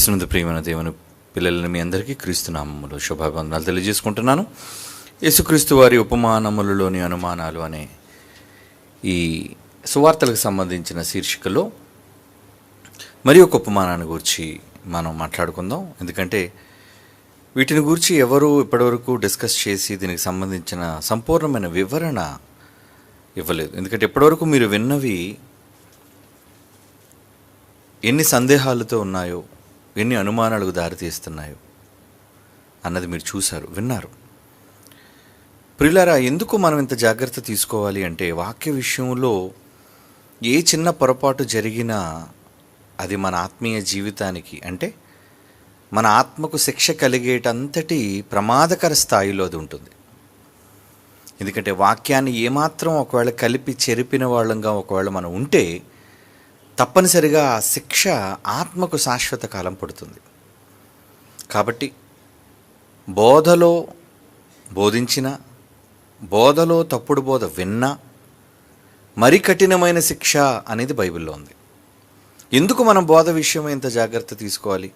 ప్రియమైన దేవుని పిల్లలని మీ అందరికీ క్రీస్తు నామములో శుభాభివందనాలు తెలియజేసుకుంటున్నాను. యేసుక్రీస్తు వారి ఉపమానములలోని అనుమానాలు అనే ఈ సువార్తలకు సంబంధించిన శీర్షికలో మరి ఒక ఉపమానాన్ని గురించి మనం మాట్లాడుకుందాం. ఎందుకంటే వీటిని గురించి ఎవరు ఇప్పటివరకు డిస్కస్ చేసి దీనికి సంబంధించిన సంపూర్ణమైన వివరణ ఇవ్వలేదు. ఎందుకంటే ఇప్పటివరకు మీరు విన్నవి ఎన్ని సందేహాలతో ఉన్నాయో, ఎన్ని అనుమానాలకు దారితీస్తున్నాయో అన్నది మీరు చూశారు, విన్నారు. ప్రియులారా, ఎందుకు మనం ఇంత జాగ్రత్త తీసుకోవాలి అంటే, వాక్య విషయంలో ఏ చిన్న పొరపాటు జరిగినా అది మన ఆత్మీయ జీవితానికి, అంటే మన ఆత్మకు శిక్ష కలిగేటంతటి ప్రమాదకర స్థాయిలో అది ఉంటుంది. ఎందుకంటే వాక్యాన్ని ఏమాత్రం ఒకవేళ కలిపి చెరిపిన వాళ్ళంగా ఒకవేళ మనం ఉంటే తప్పనిసరిగా ఆ శిక్ష ఆత్మకు శాశ్వత కాలం పడుతుంది. కాబట్టి బోధలో బోధించిన, బోధలో తప్పుడు బోధ విన్నా మరి కఠినమైన శిక్ష అనేది బైబిల్లో ఉంది. ఎందుకు మనం బోధ విషయం ఇంత జాగ్రత్త తీసుకోవాలి?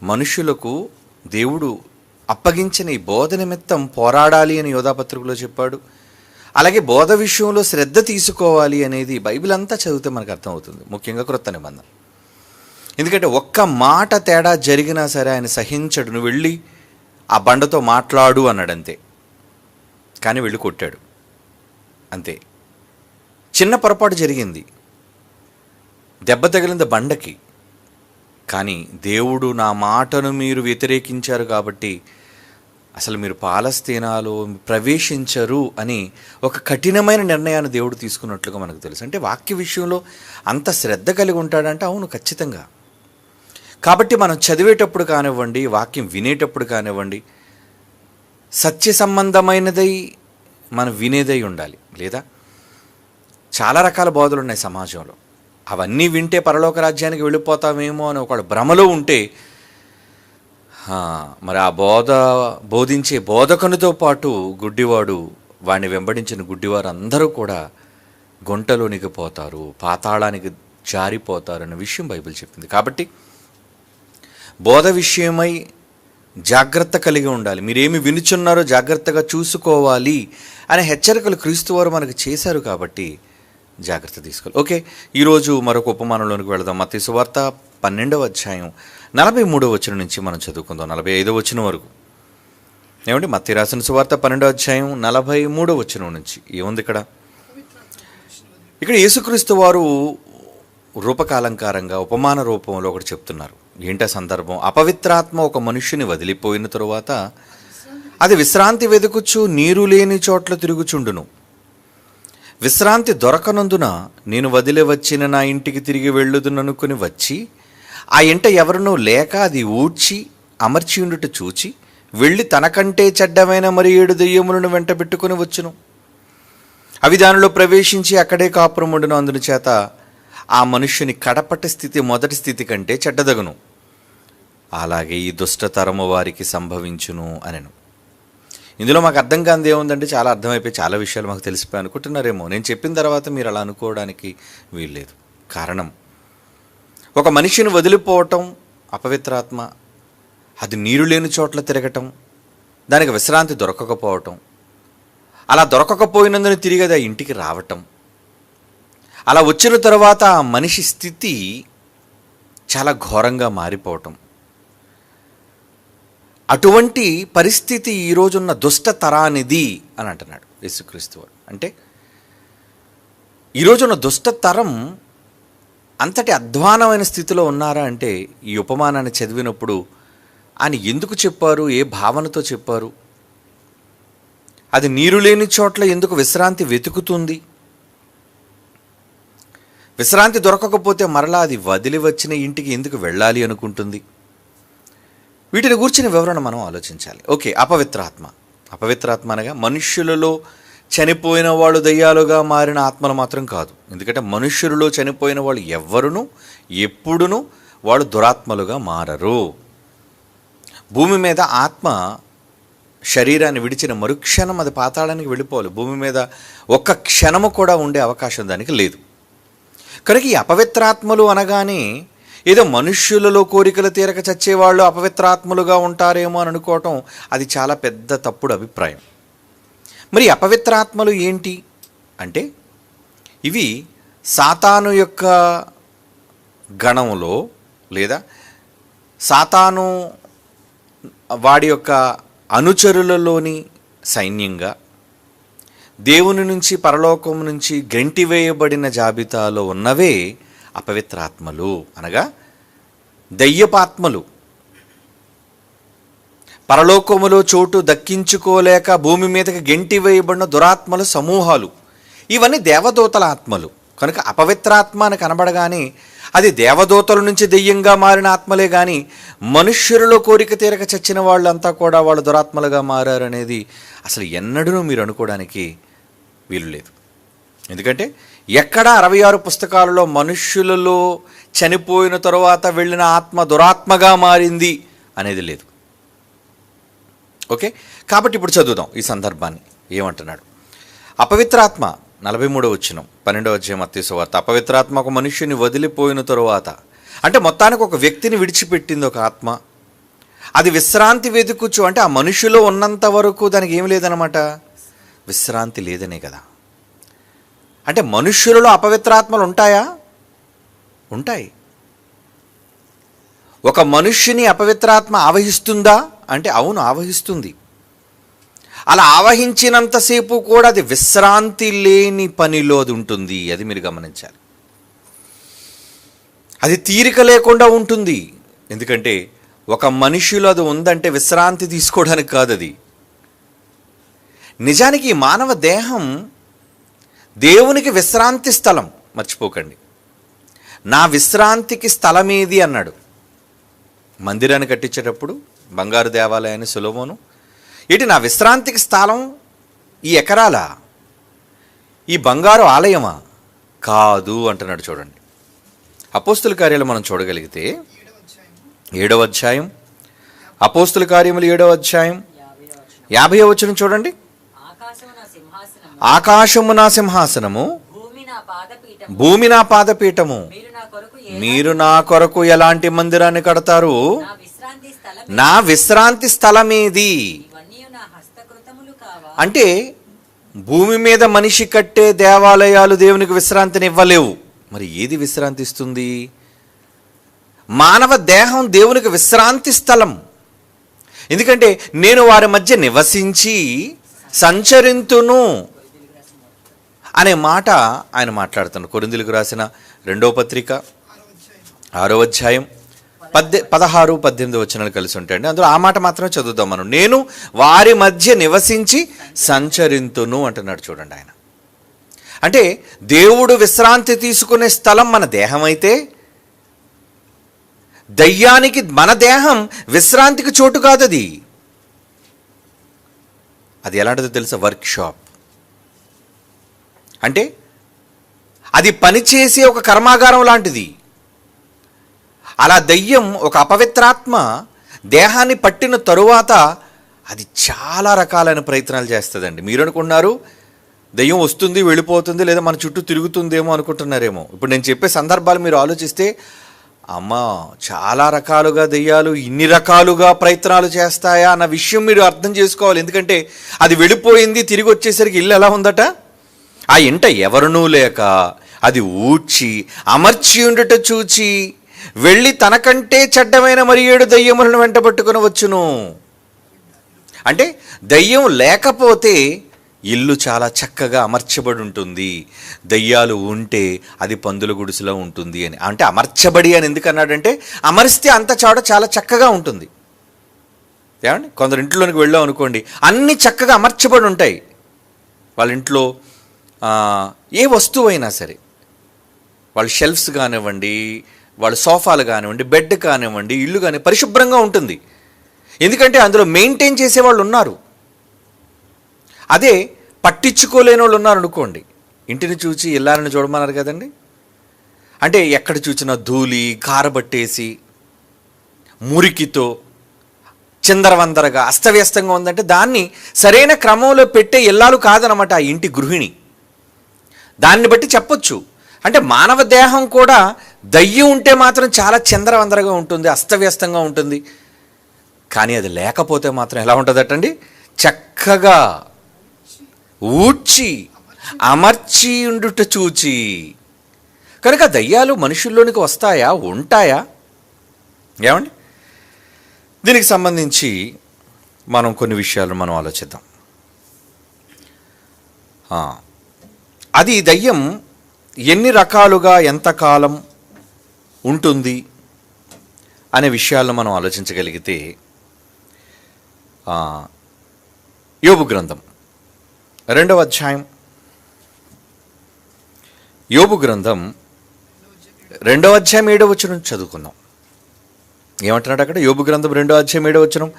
మనుషులకు దేవుడు అప్పగించిన ఈ బోధ నిమిత్తం పోరాడాలి అని యోధాపత్రికలో చెప్పాడు. అలాగే బోధ విషయంలో శ్రద్ధ తీసుకోవాలి అనేది బైబిల్ అంతా చదివితే మనకు అర్థమవుతుంది, ముఖ్యంగా క్రొత్త నిబంధన. ఎందుకంటే ఒక్క మాట తేడా జరిగినా సరే ఆయన సహించడు. నువ్వు వెళ్ళి ఆ బండతో మాట్లాడు అన్నాడంతే, కానీ వెళ్ళి కొట్టాడు అంతే. చిన్న పొరపాటు జరిగింది, దెబ్బ తగిలింది బండకి, కానీ దేవుడు నా మాటను మీరు వ్యతిరేకించారు కాబట్టి అసలు మీరు పాలస్తీనాలో ప్రవేశించరు అని ఒక కఠినమైన నిర్ణయాన్ని దేవుడు తీసుకున్నట్లుగా మనకు తెలుసు. అంటే వాక్య విషయంలో అంత శ్రద్ధ కలిగి ఉంటాడంటే అవును, ఖచ్చితంగా. కాబట్టి మనం చదివేటప్పుడు కానివ్వండి, వాక్యం వినేటప్పుడు కానివ్వండి, సత్య సంబంధమైనదై మనం వినేదై ఉండాలి. లేదా చాలా రకాల బోధలు ఉన్నాయి సమాజంలో, అవన్నీ వింటే పరలోక రాజ్యానికి వెళ్ళిపోతామేమో అని ఒకడు భ్రమలో ఉంటే మరి ఆ బోధించే బోధకునితో పాటు గుడ్డివాడు, వాడిని వెంబడించిన గుడ్డివారు అందరూ కూడా గుంటలోనికి పోతారు, పాతాళానికి జారిపోతారు అన్న విషయం బైబిల్ చెప్పింది. కాబట్టి బోధ విషయమై జాగ్రత్త కలిగి ఉండాలి. మీరేమి వినుచున్నారో జాగ్రత్తగా చూసుకోవాలి అనే హెచ్చరికలు క్రీస్తు వారు మనకు చేశారు. కాబట్టి జాగ్రత్త తీసుకోవాలి. ఓకే, ఈరోజు మరొక ఉపమానంలోనికి వెళదాం. మత్తయి సువార్త 12వ అధ్యాయం 43వ వచనం నుంచి మనం చదువుకుందాం, 45వ వచనం వరకు. ఏమండి, మత్తయి రాసిన సువార్త 12వ అధ్యాయం 43వ వచనం నుంచి ఏముంది ఇక్కడ? యేసుక్రీస్తు వారు రూపకాలంకారంగా ఉపమాన రూపంలో ఒకటి చెప్తున్నారు. ఏంటా సందర్భం? అపవిత్రాత్మ ఒక మనుష్యుని వదిలిపోయిన తరువాత అది విశ్రాంతి వెదుకుచు నీరు లేని చోట్ల తిరుగుచుండును. విశ్రాంతి దొరకనందున నేను వదిలి వచ్చిన నా ఇంటికి తిరిగి వెళ్ళుదుననుకుని వచ్చి ఆ ఇంట ఎవరినో లేక అది ఊడ్చి అమర్చి ఉండుట చూచి వెళ్ళి తనకంటే చెడ్డమైన మరి 7 దెయ్యములను వెంట పెట్టుకుని వచ్చును. అవి దానిలో ప్రవేశించి అక్కడే కాపురముండును. అందుని చేత ఆ మనుష్యుని కడపటి స్థితి మొదటి స్థితి కంటే చెడ్డదగును. అలాగే ఈ దుష్టతరము వారికి సంభవించును అనెను. ఇందులో మాకు అర్థం కానిది ఏముందంటే, చాలా అర్థమైపోయి చాలా విషయాలు మాకు తెలిసిపోయి అనుకుంటున్నారేమో. నేను చెప్పిన తర్వాత మీరు అలా అనుకోవడానికి వీల్లేదు. కారణం, ఒక మనిషిని వదిలిపోవటం అపవిత్రాత్మ, అది నీరు లేని చోట్ల తిరగటం, దానికి విశ్రాంతి దొరకకపోవటం, అలా దొరకకపోయినందున తిరిగి అది ఆ ఇంటికి రావటం, అలా వచ్చిన తర్వాత ఆ మనిషి స్థితి చాలా ఘోరంగా మారిపోవటం. అటువంటి పరిస్థితి ఈరోజున్న దుష్ట తరానిది అని అంటున్నాడు యేసుక్రీస్తు వారు. అంటే ఈరోజున్న దుష్ట తరం అంతటి అధ్వానమైన స్థితిలో ఉన్నారా అంటే, ఈ ఉపమానాన్ని చదివినప్పుడు ఆయన ఎందుకు చెప్పారు, ఏ భావనతో చెప్పారు, అది నీరు లేని చోట్ల ఎందుకు విశ్రాంతి వెతుకుతుంది, విశ్రాంతి దొరకకపోతే మరలా అది వదిలి వచ్చిన ఇంటికి ఎందుకు వెళ్ళాలి అనుకుంటుంది, వీటిని గూర్చిన వివరణ మనం ఆలోచించాలి. ఓకే, అపవిత్రాత్మ అనగా మనుష్యులలో చనిపోయిన వాళ్ళు దయ్యాలుగా మారిన ఆత్మలు మాత్రం కాదు. ఎందుకంటే మనుష్యులలో చనిపోయిన వాళ్ళు ఎవ్వరును ఎప్పుడునూ వాళ్ళు దురాత్మలుగా మారరు. భూమి మీద ఆత్మ శరీరాన్ని విడిచిన మరుక్షణం అది పాతాళానికి వెళ్ళిపోవాలి. భూమి మీద ఒక్క క్షణము కూడా ఉండే అవకాశం దానికి లేదు. కనుక ఈ అపవిత్రాత్మలు అనగానే ఏదో మనుష్యులలో కోరికలు తీరక చచ్చేవాళ్ళు అపవిత్రాత్మలుగా ఉంటారేమో అని అనుకోవటం అది చాలా పెద్ద తప్పుడు అభిప్రాయం. మరి అపవిత్రాత్మలు ఏంటి అంటే, ఇవి సాతాను యొక్క గణంలో లేదా సాతాను వాడి యొక్క అనుచరులలోని సైన్యంగా దేవుని నుంచి పరలోకం నుంచి గెంటివేయబడిన జాబితాలో ఉన్నవే అపవిత్రాత్మలు, అనగా దయ్యపాత్మలు. పరలోకములో చోటు దక్కించుకోలేక భూమి మీదకి గెంటివేయబడిన దురాత్మల సమూహాలు, ఇవన్నీ దేవదూతల ఆత్మలు. కనుక అపవిత్రాత్మ అని కనబడగానే అది దేవదూతల నుంచి దెయ్యంగా మారిన ఆత్మలే కానీ మనుష్యులలో కోరిక తీరక చచ్చిన వాళ్ళంతా కూడా వాళ్ళు దురాత్మలుగా మారారనేది అసలు ఎన్నడూ మీరు అనుకోవడానికి వీలు లేదు. ఎందుకంటే ఎక్కడ 66 పుస్తకాలలో మనుష్యులలో చనిపోయిన తరువాత వెళ్ళిన ఆత్మ దురాత్మగా మారింది అనేది లేదు. ఓకే, కాబట్టి ఇప్పుడు చదువుదాం ఈ సందర్భాన్ని. ఏమంటున్నాడు? అపవిత్రాత్మ 43వ వచనం 12వ అధ్యాయం మత్తయి సువార్త. అపవిత్రాత్మ ఒక మనుష్యుని వదిలిపోయిన తరువాత, అంటే మొత్తానికి ఒక వ్యక్తిని విడిచిపెట్టింది ఒక ఆత్మ. అది విశ్రాంతి వెతుకుచు, అంటే ఆ మనుషులో ఉన్నంత వరకు దానికి ఏమి లేదనమాట, విశ్రాంతి లేదనే కదా. అంటే మనుష్యులలో అపవిత్రాత్మలు ఉంటాయా? ఉంటాయి. ఒక మనుష్యుని అపవిత్రాత్మ ఆవహిస్తుందా అంటే అవును, ఆవహిస్తుంది. అలా ఆవహించినంతసేపు కూడా అది విశ్రాంతి లేని పనిలో అది ఉంటుంది. అది మీరు గమనించాలి. అది తీరిక లేకుండా ఉంటుంది. ఎందుకంటే ఒక మనిషిలో అది ఉందంటే విశ్రాంతి తీసుకోవడానికి కాదు. అది నిజానికి ఈ మానవ దేహం దేవునికి విశ్రాంతి స్థలం. మర్చిపోకండి, నా విశ్రాంతికి స్థలం ఏది అన్నాడు. మందిరాన్ని కట్టించేటప్పుడు బంగారు దేవాలయాన్ని సొలొమోను, ఏంటి నా విశ్రాంతికి స్థలం ఈ ఎకరాల, ఈ బంగారు ఆలయమా? కాదు అంటున్నాడు. చూడండి, అపోస్తుల కార్యాలు మనం చూడగలిగితే 7వ అధ్యాయం, అపోస్తుల కార్యములు 7వ అధ్యాయం 50వ వచనం చూడండి. ఆకాశము నా సింహాసనము, భూమి నా పాదపీఠము. మీరు నా కొరకు ఎలాంటి మందిరాన్ని కడతారు? నా విశ్రాంతి స్థలమేది? అంటే భూమి మీద మనిషి కట్టే దేవాలయాలు దేవునికి విశ్రాంతిని ఇవ్వలేవు. మరి ఏది విశ్రాంతి ఇస్తుంది? మానవ దేహం దేవునికి విశ్రాంతి స్థలం. ఎందుకంటే నేను వారి మధ్య నివసించి సంచరింతును అనే మాట ఆయన మాట్లాడుతున్నాడు. కొరింథీయులకు రాసిన 2వ పత్రిక 6వ అధ్యాయం 16-18 వచనాలు కలిసి ఉంటాయండి. అందులో ఆ మాట మాత్రమే చదువుతాం మనం. నేను వారి మధ్య నివసించి సంచరింతును అంటున్నాడు. చూడండి, ఆయన అంటే దేవుడు విశ్రాంతి తీసుకునే స్థలం మన దేహం అయితే, దయ్యానికి మన దేహం విశ్రాంతికి చోటు కాదు. అది ఎలాంటిదో తెలుసా? వర్క్షాప్. అంటే అది పనిచేసే ఒక కర్మాగారం లాంటిది. అలా దయ్యం, ఒక అపవిత్రాత్మ దేహాన్ని పట్టిన తరువాత అది చాలా రకాలైన ప్రయత్నాలు చేస్తుందండి. మీరు అనుకుంటున్నారు దయ్యం వస్తుంది వెళ్ళిపోతుంది లేదా మన చుట్టూ తిరుగుతుందేమో అనుకుంటున్నారేమో. ఇప్పుడు నేను చెప్పే సందర్భాలు మీరు ఆలోచిస్తే, అమ్మా చాలా రకాలుగా దయ్యాలు ఇన్ని రకాలుగా ప్రయత్నాలు చేస్తాయా అన్న విషయం మీరు అర్థం చేసుకోవాలి. ఎందుకంటే అది వెళ్ళిపోయింది, తిరిగి వచ్చేసరికి ఇల్లు ఎలా ఉందట, ఆ ఇంట ఎవరునూ లేక అది ఊడ్చి అమర్చి ఉండుట చూచి వెళ్ళి తనకంటే చెడ్డమైన మరి 7 దయ్యములను వెంటబట్టుకుని వచ్చును. అంటే దయ్యం లేకపోతే ఇల్లు చాలా చక్కగా అమర్చబడి ఉంటుంది, దయ్యాలు ఉంటే అది పందుల గుడిసెలో ఉంటుంది అని. అంటే అమర్చబడి అని ఎందుకు అన్నాడంటే, అమరిస్తే అంత చోట చాలా చక్కగా ఉంటుంది. ఏమండి, కొందరు ఇంట్లోనికి వెళ్ళాం అనుకోండి, అన్నీ చక్కగా అమర్చబడి ఉంటాయి. వాళ్ళ ఇంట్లో ఏ వస్తువు అయినా సరే, వాళ్ళ షెల్ఫ్స్ కానివ్వండి, వాళ్ళ సోఫాలు కానివ్వండి, బెడ్ కానివ్వండి, ఇల్లు కానీ పరిశుభ్రంగా ఉంటుంది. ఎందుకంటే అందులో మెయింటైన్ చేసేవాళ్ళు ఉన్నారు. అదే పట్టించుకోలేని వాళ్ళు ఉన్నారు అనుకోండి, ఇంటిని చూచి ఇల్లాలని చూడమన్నారు కదండి. అంటే ఎక్కడ చూసినా ధూళి కారబట్టేసి మురికితో చిందరవందరగా అస్తవ్యస్తంగా ఉందంటే దాన్ని సరైన క్రమంలో పెట్టే ఇల్లాలు కాదనమాట ఆ ఇంటి గృహిణి. దాన్ని బట్టి చెప్పొచ్చు. అంటే మానవ దేహం కూడా దయ్యం ఉంటే మాత్రం చాలా చిందరవందరగా ఉంటుంది, అస్తవ్యస్తంగా ఉంటుంది. కానీ అది లేకపోతే మాత్రం ఎలా ఉంటుందటండి? చక్కగా ఊడ్చి అమర్చి ఉండుట చూచి. కనుక దయ్యాలు మనుషుల్లోనికి వస్తాయా, ఉంటాయా? ఏమండి, దీనికి సంబంధించి మనం కొన్ని విషయాలు మనం ఆలోచిద్దాం. అది దయ్యం ఎన్ని రకాలుగా ఎంతకాలం ఉంటుంది అనే విషయాలను మనం ఆలోచించగలిగితే, యోబు గ్రంథం 2వ అధ్యాయం, యోబు గ్రంథం 2వ అధ్యాయం 7వ వచనం చదువుకుందాం. ఏమంటున్నాడు అక్కడ? యోబు గ్రంథం 2వ అధ్యాయం 7వ వచనం,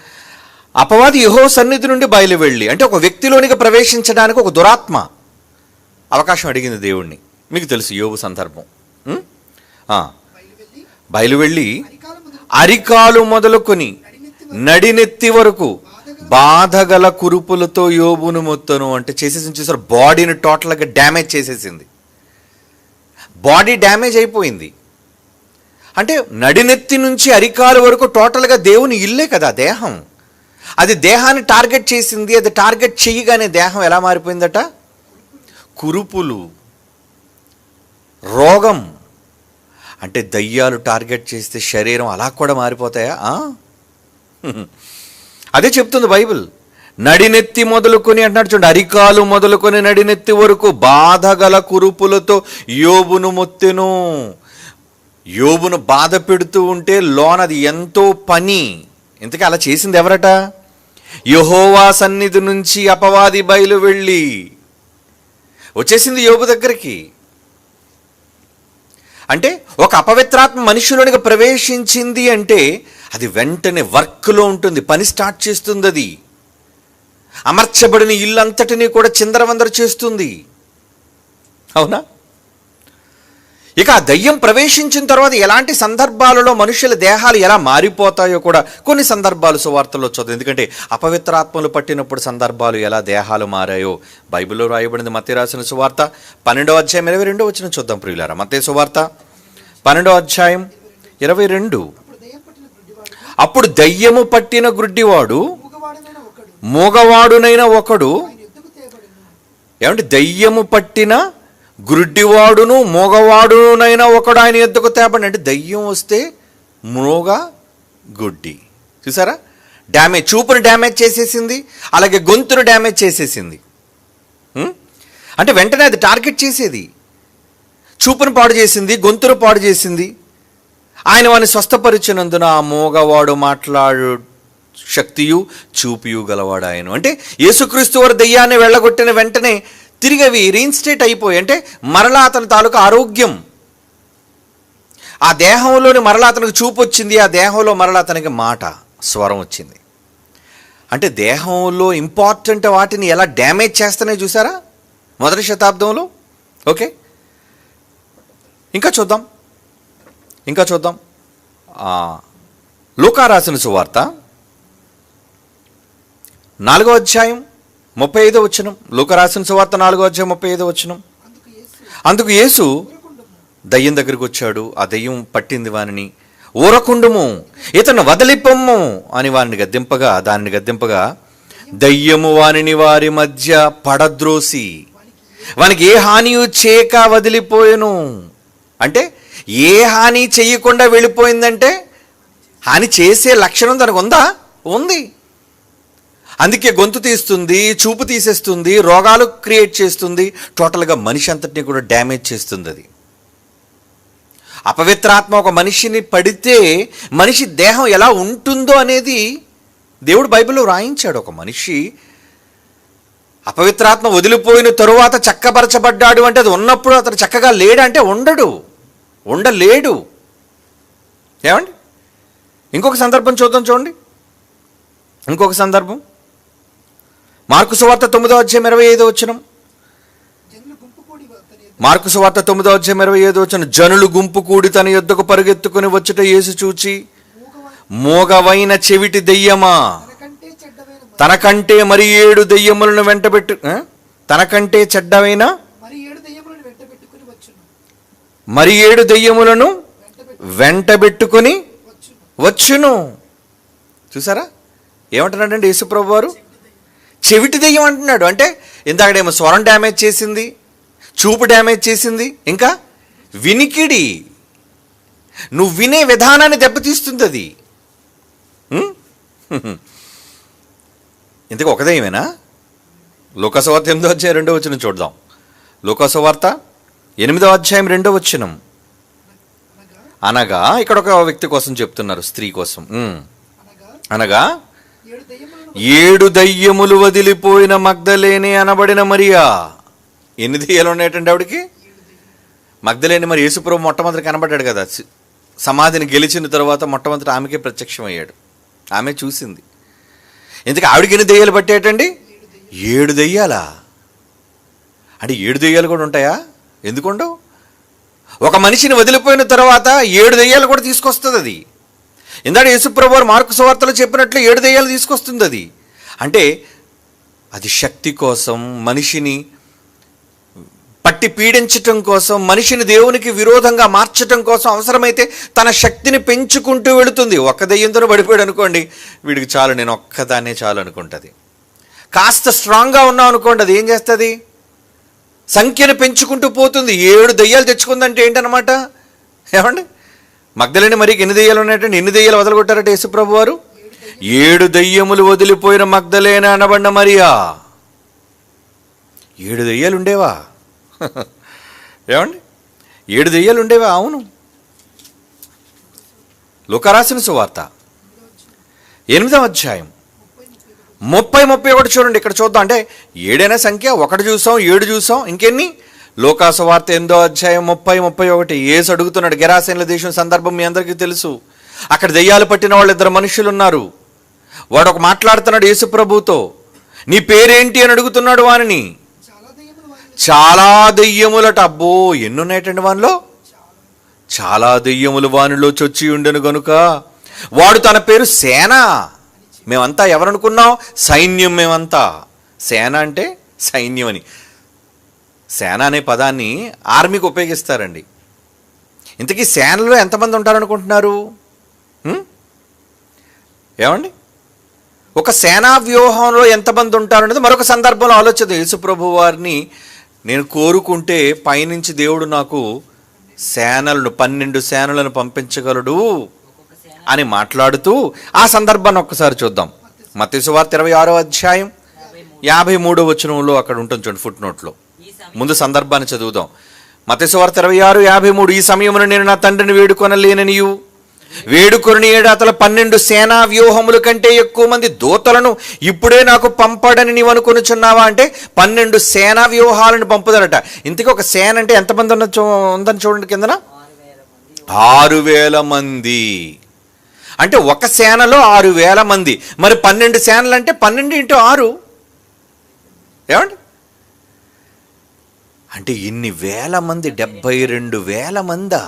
అపవాది యెహోవా సన్నిధి నుండి బయలు వెళ్ళి, అంటే ఒక వ్యక్తిలోనికి ప్రవేశించడానికి ఒక దురాత్మ అవకాశం అడిగింది దేవుణ్ణి. మీకు తెలుసు యోబు సందర్భం. బయలు వెళ్ళి అరికాలు మొదలుకొని నడినెత్తి వరకు బాధగల కురుపులతో యోబును మొత్తను. అంటే చేసేసింది, చూసారు, బాడీని టోటల్గా డ్యామేజ్ చేసేసింది. బాడీ డ్యామేజ్ అయిపోయింది. అంటే నడినెత్తి నుంచి అరికాలు వరకు టోటల్గా దేవుని ఇల్లే కదా దేహం. అది దేహాన్ని టార్గెట్ చేసింది. అది టార్గెట్ చేయగానే దేహం ఎలా మారిపోయిందట? కురుపులు, రోగం. అంటే దయ్యాలు టార్గెట్ చేస్తే శరీరం అలా కూడా మారిపోతాయా? అదే చెప్తుంది బైబిల్. నడినెత్తి మొదలుకొని అంటున్నాడు చూడండి, అరికాలు మొదలుకొని నడినెత్తి వరకు బాధగల కురుపులతో యోబును మొత్తెను. యోబును బాధ పెడుతూ ఉంటే లోనది ఎంతో పని. ఇంతకీ అలా చేసింది ఎవరట? యెహోవా సన్నిధి నుంచి అపవాది బయలు వెళ్ళి వచ్చేసింది యోబు దగ్గరికి. అంటే ఒక అపవిత్రాత్మ మనిషిలోనికి ప్రవేశించింది అంటే అది వెంటనే వర్క్లో ఉంటుంది, పని స్టార్ట్ చేస్తుంది. అది అమర్చబడిన ఇల్లంతటినీ కూడా చిందరవందర చేస్తుంది. అవునా? ఇక ఆ దయ్యం ప్రవేశించిన తర్వాత ఎలాంటి సందర్భాలలో మనుషుల దేహాలు ఎలా మారిపోతాయో కూడా కొన్ని సందర్భాలు సువార్తల్లో చదువు. ఎందుకంటే అపవిత్రాత్మలు పట్టినప్పుడు సందర్భాలు ఎలా దేహాలు మారాయో బైబిల్లో రాయబడింది. మత్తయి రాసిన సువార్త 12వ అధ్యాయం 22వ వచనం చూద్దాం ప్రియులారా. మత్తయి సువార్త 12వ అధ్యాయం 22. అప్పుడు దయ్యము పట్టిన గుడ్డివాడు, మూగవాడునైన ఒకడు. ఏమంటే దయ్యము పట్టిన గుడ్డివాడును మూగవాడునైన ఒకడు ఆయన ఎద్దుకు తేబడి. అంటే దయ్యం వస్తే మూగ, గుడ్డి, చూసారా, డ్యామేజ్, చూపును డ్యామేజ్ చేసేసింది, అలాగే గొంతును డ్యామేజ్ చేసేసింది. అంటే వెంటనే అది టార్గెట్ చేసేది. చూపును పాడు చేసింది, గొంతును పాడు చేసింది. ఆయన వాడిని స్వస్థపరిచినందున ఆ మూగవాడు మాట్లాడు శక్తియు చూపియు గలవాడు ఆయన. అంటే యేసుక్రీస్తు వారు దయ్యాన్ని వెళ్ళగొట్టిన వెంటనే తిరిగి అవి రీఇన్స్టేట్ అయిపోయి, అంటే మరలా అతని తాలూకా ఆరోగ్యం, ఆ దేహంలోని మరలా అతనికి చూపు వచ్చింది, ఆ దేహంలో మరలా అతనికి మాట, స్వరం వచ్చింది. అంటే దేహంలో ఇంపార్టెంట్ వాటిని ఎలా డ్యామేజ్ చేస్తానే చూసారా మొదటి శతాబ్దంలో. ఓకే, ఇంకా చూద్దాం. లూకా రాసిన సువార్త 4వ అధ్యాయం 35వ వచనం. లూకా రాసిన సువార్త 4వ అధ్యాయం 35వ వచనం. అందుకు యేసు దయ్యం దగ్గరికి వచ్చాడు, ఆ దయ్యం పట్టింది వానిని, ఊరకుండుము, ఇతను వదిలిపొమ్ము అని దానిని గద్దింపగా దయ్యము వానిని వారి మధ్య పడద్రోసి వానికి ఏ హానియు చేయక వదిలిపోయెను. అంటే ఏ హాని చెయ్యకుండా వెళ్ళిపోయిందంటే హాని చేసే లక్షణం దానికి ఉందా? ఉంది. అందుకే గొంతు తీస్తుంది, చూపు తీసేస్తుంది, రోగాలు క్రియేట్ చేస్తుంది, టోటల్గా మనిషి అంతటినీ కూడా డ్యామేజ్ చేస్తుంది. అది అపవిత్రాత్మ ఒక మనిషిని పడితే మనిషి దేహం ఎలా ఉంటుందో అనేది దేవుడు బైబిల్లో రాయించాడు. ఒక మనిషి అపవిత్రాత్మ వదిలిపోయిన తరువాత చక్కబరచబడ్డాడు అంటే అది ఉన్నప్పుడు అతను చక్కగా లేడంటే ఉండలేడు. ఏమండి, ఇంకొక సందర్భం చూడండి. ఇంకొక సందర్భం మార్కు సువార్త 9వ అధ్యాయం 25వ వచనం. మార్కు సువార్త 9వ అధ్యాయం 25వ వచనం. జనులు గుంపు కూడి తన యొద్దకు పరుగెత్తుకుని వచ్చుట యేసు చూచి, మోగవైన చెవిటి దెయ్యమా, తనకంటే మరి 7 దెయ్యములను వెంటబెట్టు, తనకంటే చెడ్డవైన మరి 7 దెయ్యములను వెంటబెట్టుకొని వచ్చును. చూసారా ఏమంటున్నాడండి యేసుప్రభు వారు? చెవిటి దెయ్యం అంటున్నాడు. అంటే ఇందాకడేమో స్వరం డ్యామేజ్ చేసింది, చూపు డ్యామేజ్ చేసింది, ఇంకా వినికిడి, నువ్వు వినే విధానాన్ని దెబ్బతీస్తుంది అది. ఇంతకు ఒక దెయ్యమేనా? లూకాసువార్త 8వ అధ్యాయం 2వ వచనం చూద్దాం. లూకాసువార్త 8వ అధ్యాయం 2వ వచనం. అనగా ఇక్కడ ఒక వ్యక్తి కోసం చెప్తున్నారు, స్త్రీ కోసం. అనగా 7 దయ్యములు వదిలిపోయిన మగ్దలేనే అనబడిన మరియా. ఎన్ని దెయ్యాలు ఉన్నాయటండి ఆవిడికి? మగ్దలేని మరి యేసుప్రభు మొట్టమొదటి కనబడ్డాడు కదా, సమాధిని గెలిచిన తర్వాత మొట్టమొదటి ఆమెకే ప్రత్యక్షమయ్యాడు. ఆమె చూసింది. ఎందుకు ఆవిడికి ఎన్ని దెయ్యాలు పట్టేటండి? 7 దెయ్యాలా? అంటే 7 దెయ్యాలు కూడా ఉంటాయా? ఎందుకుండవు? ఒక మనిషిని వదిలిపోయిన తర్వాత 7 దెయ్యాలు కూడా తీసుకొస్తుంది అది. ఇందాక యేసుప్రభు వారు మార్కు సువార్తలో చెప్పినట్లు 7 దెయ్యాలు తీసుకొస్తుంది అది. అంటే అది శక్తి కోసం, మనిషిని పట్టి పీడించటం కోసం, మనిషిని దేవునికి విరోధంగా మార్చటం కోసం అవసరమైతే తన శక్తిని పెంచుకుంటూ వెళుతుంది. ఒక్క దెయ్యంతో పడిపోయాడు అనుకోండి, వీడికి చాలు, నేను ఒక్కదాన్నే చాలు అనుకుంటుంది. కాస్త స్ట్రాంగ్గా ఉన్నాం అనుకోండి, అది ఏం చేస్తుంది? సంఖ్యను పెంచుకుంటూ పోతుంది. 7 దెయ్యాలు తెచ్చుకుందంటే ఏంటనమాట? ఏమండి, మగ్దలేని మరికి ఎన్ని దెయ్యాలు ఉన్నాయంటే, ఎన్ని దెయ్యాలు వదలగొట్టారట యేసుప్రభు వారు? 7 దెయ్యములు వదిలిపోయిన మగ్దలేన అనబడిన మరియా. 7 దెయ్యాలు ఉండేవా? ఏమండి, 7 దెయ్యాలు ఉండేవా? అవును. లూకా రాసిన సువార్త 8వ అధ్యాయం 30-31 చూడండి. ఇక్కడ చూద్దాం. అంటే 7 సంఖ్య, 1 చూసాం, 7 చూసాం, ఇంకెన్ని? లూకా సువార్త 8వ అధ్యాయం 30-31. యేసు అడుగుతున్నాడు. గెరాసేనుల దేశం సందర్భం మీ అందరికీ తెలుసు. అక్కడ దెయ్యాలు పట్టిన వాళ్ళు 2 మనుషులు ఉన్నారు. వాడు ఒక మాట్లాడుతున్నాడు యేసు ప్రభువుతో. నీ పేరేంటి అని అడుగుతున్నాడు వారిని. చాలా దెయ్యములట. అబ్బో, ఎన్ని ఉన్నాయటండి వానిలో? చాలా దెయ్యములు వానిలో చొచ్చి ఉండెను గనుక వాడు తన పేరు సేన. మేమంతా ఎవరనుకున్నాం? సైన్యం. మేమంతా సేన అంటే సైన్యం అని. సేన అనే పదాన్ని ఆర్మీకి ఉపయోగిస్తారండి. ఇంతకీ సేనలో ఎంతమంది ఉంటారనుకుంటున్నారు? ఏమండి, ఒక సేనా వ్యూహంలో ఎంతమంది ఉంటారనేది మరొక సందర్భంలో ఆలోచన. యేసుప్రభు వారిని నేను కోరుకుంటే పైనుంచి దేవుడు నాకు సేనలను 12 సేనలను పంపించగలడు అని మాట్లాడుతూ ఆ సందర్భాన్ని ఒక్కసారి చూద్దాం. మత్తయి సువార్త 26వ అధ్యాయం 53వ వచనంలో అక్కడ ఉంటుంది చూడండి, ఫుట్ నోట్లో. ముందు సందర్భాన్ని చదువుదాం. మత్తయి సువార్త 26:53. ఈ సమయంలో నేను నా తండ్రిని వేడుకొనలేననియు వేడుకొని అతల 12 సేనా వ్యూహముల కంటే ఎక్కువ మంది దూతలను ఇప్పుడే నాకు పంపడని నీవు అనుకొనుచున్నావా? అంటే 12 సేనా వ్యూహాలను పంపుదరట. ఇంతకీ ఒక సేన అంటే ఎంతమంది ఉందని చూడండి కిందన. 6,000 మంది. అంటే ఒక సేనలో 6,000 మంది. మరి 12 సేనలు అంటే 12 × 6. ఏమండి, అంటే ఇన్ని వేల మంది, 72,000 మందా?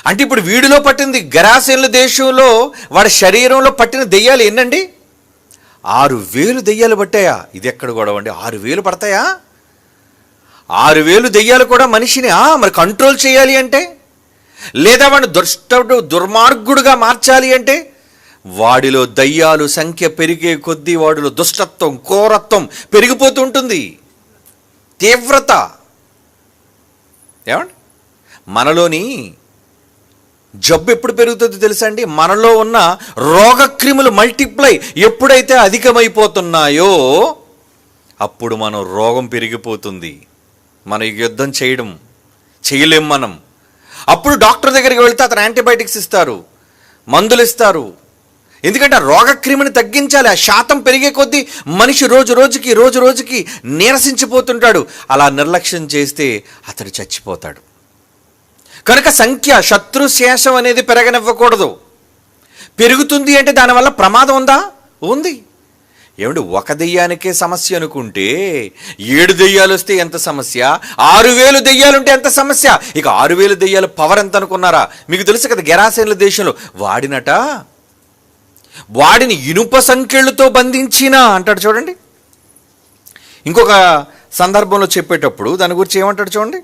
అంటే ఇప్పుడు వీడిలో పట్టింది, గెరాసేనుల దేశంలో వాడి శరీరంలో పట్టిన దెయ్యాలు ఎన్నండి? 6,000 దెయ్యాలు పట్టాయా? ఇది ఎక్కడ గొడవ అండి? 6,000 పడతాయా? 6,000 దెయ్యాలు కూడా మనిషిని మరి కంట్రోల్ చేయాలి అంటే, లేదా వాడిని దుర్మార్గుడుగా మార్చాలి అంటే, వాడిలో దయ్యాలు సంఖ్య పెరిగే కొద్దీ వాడిలో దుష్టత్వం, క్రూరత్వం పెరిగిపోతూ ఉంటుంది, తీవ్రత. ఏమండి, మనలోని జబ్బు ఎప్పుడు పెరుగుతుందో తెలుసా అండి? మనలో ఉన్న రోగక్రిములు మల్టిప్లై ఎప్పుడైతే అధికమైపోతున్నాయో అప్పుడు మనం రోగం పెరిగిపోతుంది. మనం యుద్ధం చేయలేం మనం. అప్పుడు డాక్టర్ దగ్గరికి వెళ్తే అతను యాంటీబయాటిక్స్ ఇస్తారు, మందులు ఇస్తారు. ఎందుకంటే ఆ రోగక్రిమిని తగ్గించాలి. ఆ శాతం పెరిగే కొద్దీ మనిషి రోజు రోజుకి నీరసించిపోతుంటాడు. అలా నిర్లక్ష్యం చేస్తే అతడు చచ్చిపోతాడు. కనుక సంఖ్య, శత్రుశేషం అనేది పెరగనివ్వకూడదు. పెరుగుతుంది అంటే దానివల్ల ప్రమాదం ఉందా? ఉంది. ఏమండి, ఒక దెయ్యానికే సమస్య అనుకుంటే 7 దెయ్యాలు వస్తే ఎంత సమస్య? 6,000 దెయ్యాలు ఉంటే ఎంత సమస్య? ఇక 6,000 దెయ్యాల పవర్ ఎంత అనుకున్నారా? మీకు తెలుసు కదా, గెరాసేనుల దేశంలో వాడిని ఇనుప సంకెళ్ళతో బంధించిన అంటాడు చూడండి. ఇంకొక సందర్భంలో చెప్పేటప్పుడు దాని గురించి ఏమంటాడు చూడండి.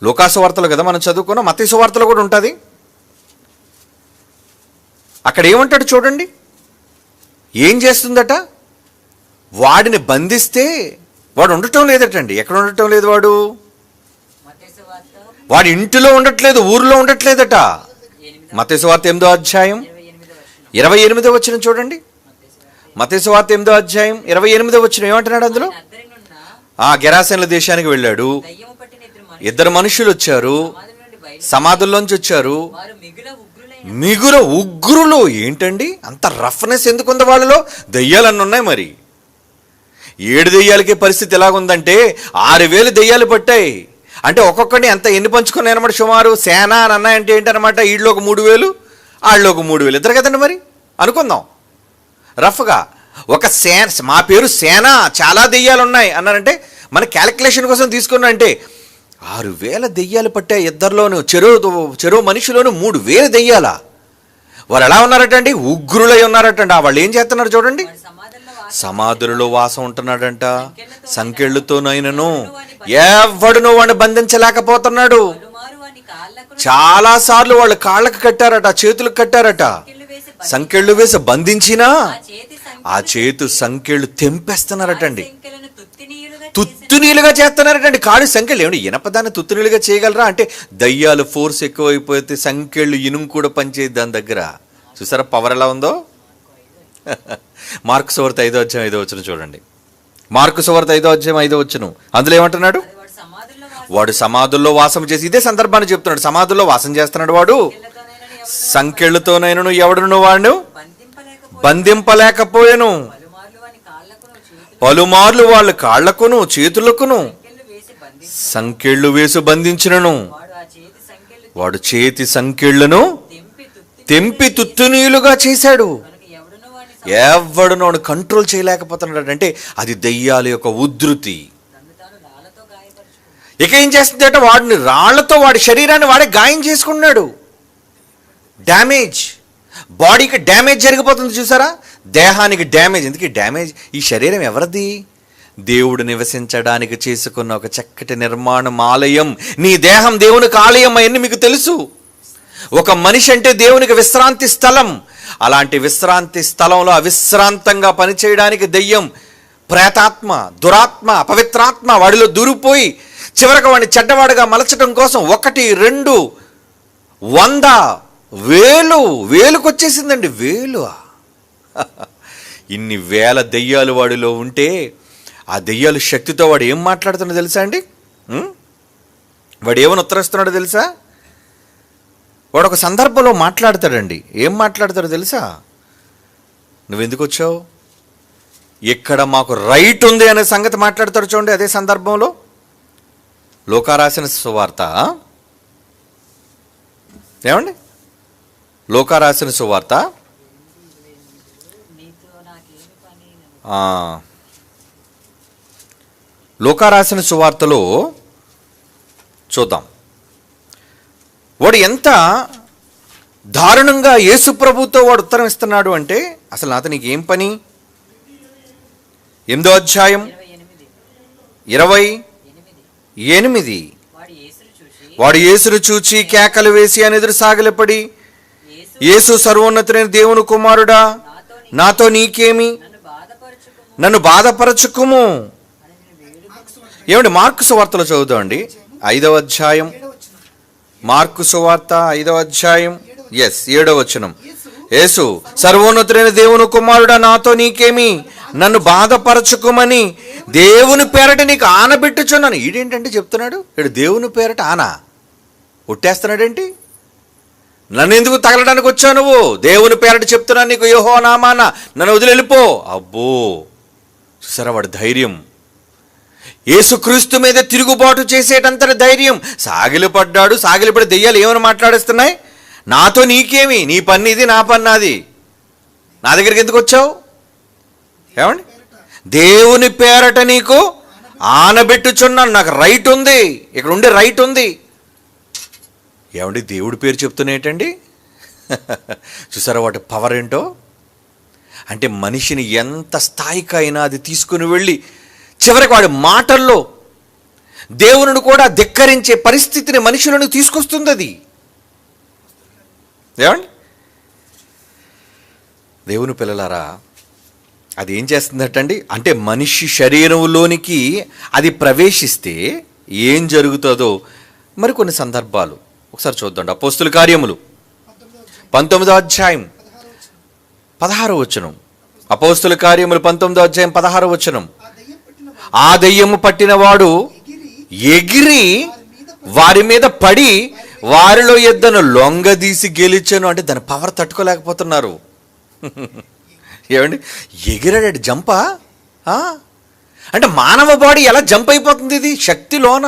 లూకాసు వార్తలు కదా మనం చదువుకున్నాం, మత్తయి సువార్తలో కూడా ఉంటుంది. అక్కడ ఏమంటాడు చూడండి, ఏం చేస్తుందట, వాడిని బంధిస్తే వాడు ఉండటం లేదటండి. ఎక్కడ ఉండటం లేదు వాడు? వాడి ఇంటిలో ఉండట్లేదు, ఊరిలో ఉండట్లేదట. మత్తయి సువార్త 8వ అధ్యాయం 28వ వచనం చూడండి. మత్తయి సువార్త 8వ అధ్యాయం 28వ వచనం ఏమంటున్నాడు అందులో? గెరాసేనుల దేశానికి వెళ్ళాడు. 2 మనుషులు వచ్చారు, సమాధుల్లోంచి వచ్చారు, మిగుల ఉగ్రులు. ఏంటండి అంత రఫ్నెస్ ఎందుకుంది వాళ్ళలో? దెయ్యాలన్నీ ఉన్నాయి. మరి 7 దెయ్యాలకే పరిస్థితి ఎలాగుందంటే 6,000 దెయ్యాలు పట్టాయి. అంటే ఒక్కొక్కడిని ఎన్ని పంచుకున్నాయి అనమాట, సుమారు సేన అని అన్నాయంటే ఏంటనమాట, వీళ్ళు ఒక 3,000, వాళ్ళు ఒక 3,000, ఇద్దరు కదండి. మరి అనుకుందాం రఫ్గా, ఒక సేన, మా పేరు సేన, చాలా దెయ్యాలు ఉన్నాయి అన్నారంటే మన క్యాలిక్యులేషన్ కోసం తీసుకున్నా అంటే 6,000 దెయ్యాలు పట్టాయి. ఇద్దరిలోనూ చెరో మనిషిలోనూ 3,000 దెయ్యాల. వాళ్ళు ఎలా ఉన్నారటండి? ఉగ్రులై ఉన్నారటండి. వాళ్ళు ఏం చేస్తున్నారు చూడండి, సమాధులలో వాసం ఉంటున్నాడంట. సంకెళ్ళుతోనైనను ఎవడునో వాడిని బంధించలేకపోతున్నాడు. చాలా సార్లు వాళ్ళు కాళ్ళకు కట్టారట, చేతులకు కట్టారట, సంకెళ్ళు వేసి బంధించినా ఆ చేతు సంకెళ్ళు తెంపేస్తున్నారటండి, తుత్తునీలుగా చేస్తున్నారటండి. కాళ్ళు సంకెళ్ళు ఏమిటి, ఇనపదాన్ని తుత్తునీలుగా చేయగలరా అంటే, దయ్యాలు ఫోర్స్ ఎక్కువైపోతే సంకెళ్ళు ఇనుము కూడా పనిచేయదు దాని దగ్గర. చూసారా పవర్ ఎలా ఉందో? మార్కు సువార్త 5వ అధ్యాయం 5వ వచనం చూడండి. మార్కు సువార్త 5వ అధ్యాయం 5వ వచనం, అందులో ఏమంటున్నాడు? వాడు సమాధుల్లో వాసం చేసి, ఇదే సందర్భాన్ని చెప్తున్నాడు, సమాధుల్లో వాసం చేస్తున్నాడు వాడు. సంకెళ్ళతోనైనను ఎవడును వాడు బంధింపలేకపోయాను. పలుమార్లు వాళ్ళ కాళ్లకును చేతులకును సంకెళ్ళు వేసి బంధించినను. వాడు చేతి సంకెళ్ళను తెంపి తుత్తునీలుగా చేశాడు. ఎవడునో కంట్రోల్ చేయలేకపోతున్నాడు. అంటే అది దయ్యాల యొక్క ఉధృతి. ఇక ఏం చేస్తుందంటే వాడిని రాళ్లతో వాడి శరీరాన్ని వాడే గాయం చేసుకున్నాడు. డ్యామేజ్, బాడీకి డ్యామేజ్ జరిగిపోతుంది. చూసారా, దేహానికి డ్యామేజ్. ఎందుకు డ్యామేజ్? ఈ శరీరం ఎవరిది? దేవుడు నివసించడానికి చేసుకున్న ఒక చక్కటి నిర్మాణం, ఆలయం. నీ దేహం దేవునికి ఆలయం అయ్యని మీకు తెలుసు. ఒక మనిషి అంటే దేవునికి విశ్రాంతి స్థలం. అలాంటి విశ్రాంతి స్థలంలో అవిశ్రాంతంగా పనిచేయడానికి దెయ్యం, ప్రేతాత్మ, దురాత్మ, అపవిత్రాత్మ వాడిలో దూరిపోయి చివరికి వాడిని చెడ్డవాడుగా మలచడం కోసం 1, 2, 100, 1000, వేలుకొచ్చేసిందండి. ఇన్ని వేల దెయ్యాలు వాడిలో ఉంటే ఆ దెయ్యాలు శక్తితో వాడు ఏం మాట్లాడుతున్నాడో తెలుసా అండి? వాడు ఏమని ఉత్తరిస్తున్నాడో తెలుసా? వాడు ఒక సందర్భంలో మాట్లాడతాడండి. ఏం మాట్లాడతాడో తెలుసా? నువ్వెందుకు వచ్చావు, ఇక్కడ మాకు రైట్ ఉంది అనే సంగతి మాట్లాడతాడు చూడండి. అదే సందర్భంలో లూకా రాసిన సువార్త, ఏమండి, లూకా రాసిన సువార్త లూకా రాసిన సువార్తలో చూద్దాం. వాడు ఎంత దారుణంగా యేసు ప్రభుతో వాడు ఉత్తరం ఇస్తున్నాడు అంటే, అసలు నాతో నీకు ఏం పని? 8వ అధ్యాయం 28. వాడు యేసును చూచి కేకలు వేసి అని ఎదురు సాగిలపడి, యేసు సర్వోన్నతుడైన దేవుని కుమారుడా, నాతో నీకేమి, నన్ను బాధపరచుకుము. ఏమండి, మార్కు సువార్తలో చదువుతామండి 5వ అధ్యాయం, మార్కు సువార్త 5వ అధ్యాయం 7వ వచనం. యేసు సర్వోన్నతుడైన దేవుని కుమారుడా, నాతో నీకేమి, నన్ను బాధపరచుకోమని దేవుని పేరట నీకు ఆనబెట్టుచున్నాను. ఈడేంటంటే చెప్తున్నాడు, ఇడు దేవుని పేరట ఆనా ఒట్టేస్తున్నాడేంటి? నన్ను ఎందుకు తగలడానికి వచ్చావు నువ్వు? దేవుని పేరట చెప్తున్నాను నీకు, యెహోవా నామాన నన్ను వదిలి వెళ్ళిపో. అబ్బో, చూసారా వాడి ధైర్యం. యేసుక్రీస్తు మీద తిరుగుబాటు చేసేటంతటి ధైర్యం. సాగిలిపడి దెయ్యాలు ఏమని మాట్లాడేస్తున్నాయి? నాతో నీకేమి, నీ పని ఇది, నా పని నాది, నా దగ్గరికి ఎందుకు వచ్చావు? ఏమండి, దేవుని పేరట నీకు ఆనబెట్టుచున్నాను, నాకు రైట్ ఉంది, ఇక్కడ ఉండే రైట్ ఉంది. ఏమండి, దేవుడి పేరు చెప్తున్నాయేటండి? చూసారా వాటి పవర్ ఏంటో? అంటే మనిషిని ఎంత స్థాయికైనా అది తీసుకుని వెళ్ళి చివరికి వాడి మాటల్లో దేవుని కూడా ధిక్కరించే పరిస్థితిని మనుషులను తీసుకొస్తుంది అది. ఏమండి, దేవుని పిల్లలారా, అది ఏం చేస్తుందటండి అంటే మనిషి శరీరంలోనికి అది ప్రవేశిస్తే ఏం జరుగుతుందో మరి కొన్ని సందర్భాలు ఒకసారి చూద్దాం. అపోస్తుల కార్యములు 19వ అధ్యాయం 16వ వచనం. అపోస్తుల కార్యములు 19వ అధ్యాయం 16వ వచనం. ఆ దయ్యము పట్టినవాడు ఎగిరి వారి మీద పడి వారిలో ఎద్దను లొంగదీసి గెలిచాను. అంటే దాని పవర్ తట్టుకోలేకపోతున్నారు. ఏమండి, ఎగిరాడు, జంపా అంటే మానవ బాడీ ఎలా జంప్ అయిపోతుంది? ఇది శక్తిలోన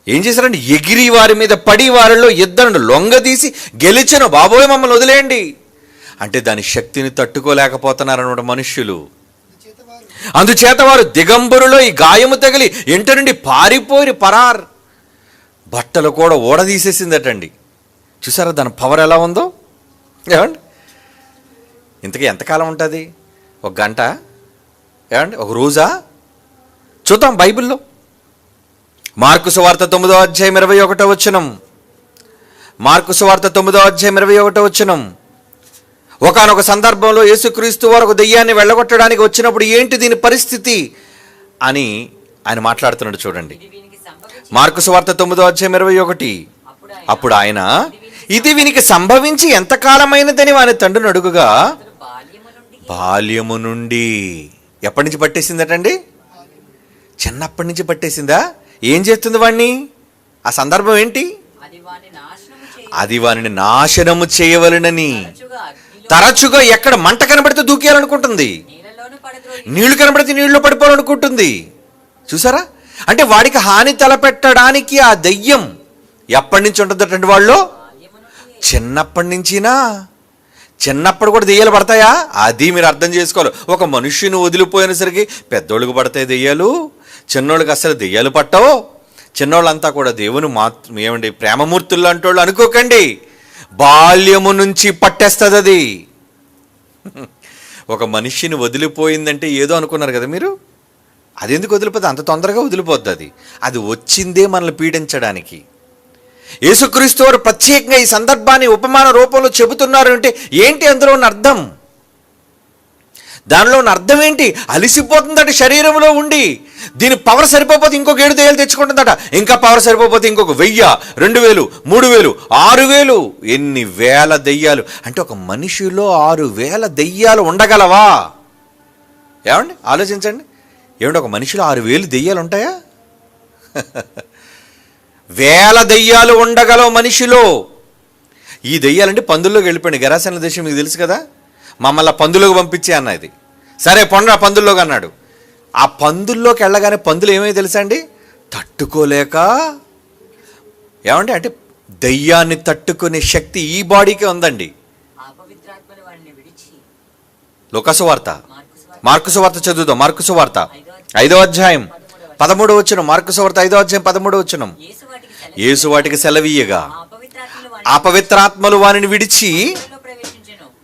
ఏం చేశారంటే ఎగిరి వారి మీద పడి వారిలో ఇద్దరు లొంగదీసి గెలిచను. బాబోయ్ మమ్మల్ని వదిలేయండి అంటే దాని శక్తిని తట్టుకోలేకపోతున్నారన్నమాట మనుష్యులు. అందుచేత వారు దిగంబరులో ఈ గాయము తగిలి ఇంట నుండి పారిపోయి పరార్. బట్టలు కూడా ఊడదీసేసిందటండి. చూసారా దాని పవర్ ఎలా ఉందో? ఏమండి, ఇంతకీ ఎంతకాలం ఉంటుంది? ఒక గంట? ఏమండి, ఒక రోజా? చూద్దాం బైబిల్లో. మార్కు సువార్త 9వ అధ్యాయం 21వ వచనం. మార్కు సువార్త 9వ అధ్యాయం 21వ వచనం. ఒకానొక సందర్భంలో యేసుక్రీస్తు వారు ఒక దెయ్యాన్ని వెళ్ళగొట్టడానికి వచ్చినప్పుడు ఏంటి దీని పరిస్థితి అని ఆయన మాట్లాడుతున్నాడు చూడండి. మార్కు సువార్త 9వ అధ్యాయం 21. అప్పుడు ఆయన ఇది వీనికి సంభవించి ఎంతకాలమైనదని వాని తండ్రిని అడుగుగా బాల్యము నుండి. ఎప్పటి నుంచి పట్టేసిందటండి? చిన్నప్పటి నుంచి పట్టేసిందా? ఏం చేస్తుంది వాణ్ణి? ఆ సందర్భం ఏంటి? అది వానిని నాశనము చేయవలెనని. తరచుగా ఎక్కడ మంట కనబడితే దూకేయాలనుకుంటుంది, నీళ్లు కనబడితే నీళ్ళలో పడిపోవాలనుకుంటుంది. చూసారా? అంటే వాడికి హాని తలపెట్టడానికి ఆ దయ్యం ఎప్పటి నుంచి ఉంటుందటండి వాళ్ళు? చిన్నప్పటి నుంచినా. చిన్నప్పుడు కూడా దెయ్యాలు పడతాయా? అది మీరు అర్థం చేసుకోవాలి. ఒక మనుష్యుని వదిలిపోయినసరికి పెద్దోళ్ళకి పడతాయి దెయ్యాలు, చిన్నోళ్ళకి అసలు దెయ్యాలు పట్టవు. చిన్నోళ్ళంతా కూడా దేవుని ఏమండి ప్రేమమూర్తులు అంటోళ్ళు అనుకోకండి. బాల్యము నుంచి పట్టేస్తుంది అది. ఒక మనిషిని వదిలిపోయిందంటే ఏదో అనుకున్నారు కదా మీరు. అది ఎందుకు వదిలిపోతుంది? అంత తొందరగా వదిలిపోద్ది. అది వచ్చిందే మనల్ని పీడించడానికి. యేసుక్రీస్తు వారు ప్రత్యేకంగా ఈ సందర్భాన్ని ఉపమాన రూపంలో చెబుతున్నారు అంటే ఏంటి అందులో ఉన్న అర్థం? దానిలో ఉన్న అర్థం ఏంటి? అలిసిపోతుందట శరీరంలో ఉండి. దీని పవర్ సరిపోతే ఇంకొక 7 దెయ్యాలు తెచ్చుకుంటుందట. ఇంకా పవర్ సరిపోతే ఇంకొక 1000, 2000, 3000, 6000, ఎన్ని వేల దెయ్యాలు. అంటే ఒక మనిషిలో 6000 దెయ్యాలు ఉండగలవా? ఏమండి ఆలోచించండి. ఏమంటే ఒక మనిషిలో 6000 దెయ్యాలు ఉంటాయా? వేల దెయ్యాలు ఉండగలవు మనిషిలో. ఈ దెయ్యాలంటే పందుల్లోకి వెళ్ళిపోయింది. గెరాసెన్ల దేశం మీకు తెలుసు కదా, మమ్మల్ని పందులోకి పంపించే అన్నది. సరే పొండ్రా పందుల్లోకి అన్నాడు. ఆ పందుల్లోకి వెళ్ళగానే పందులు ఏమై తెలుసా అండి? తట్టుకోలేక ఏమండి అంటే దెయ్యాన్ని తట్టుకునే శక్తి ఈ బాడీకే ఉందండి. లూకాసు వార్త, మార్కు సువార్త చదువుదాం. మార్కు సువార్త 5వ అధ్యాయం 13వ వచనం. మార్కు సువార్త 5వ అధ్యాయం 13వ వచనం. యేసు వాటికి సెలవీయగా ఆ పవిత్రాత్మలు వానిని విడిచి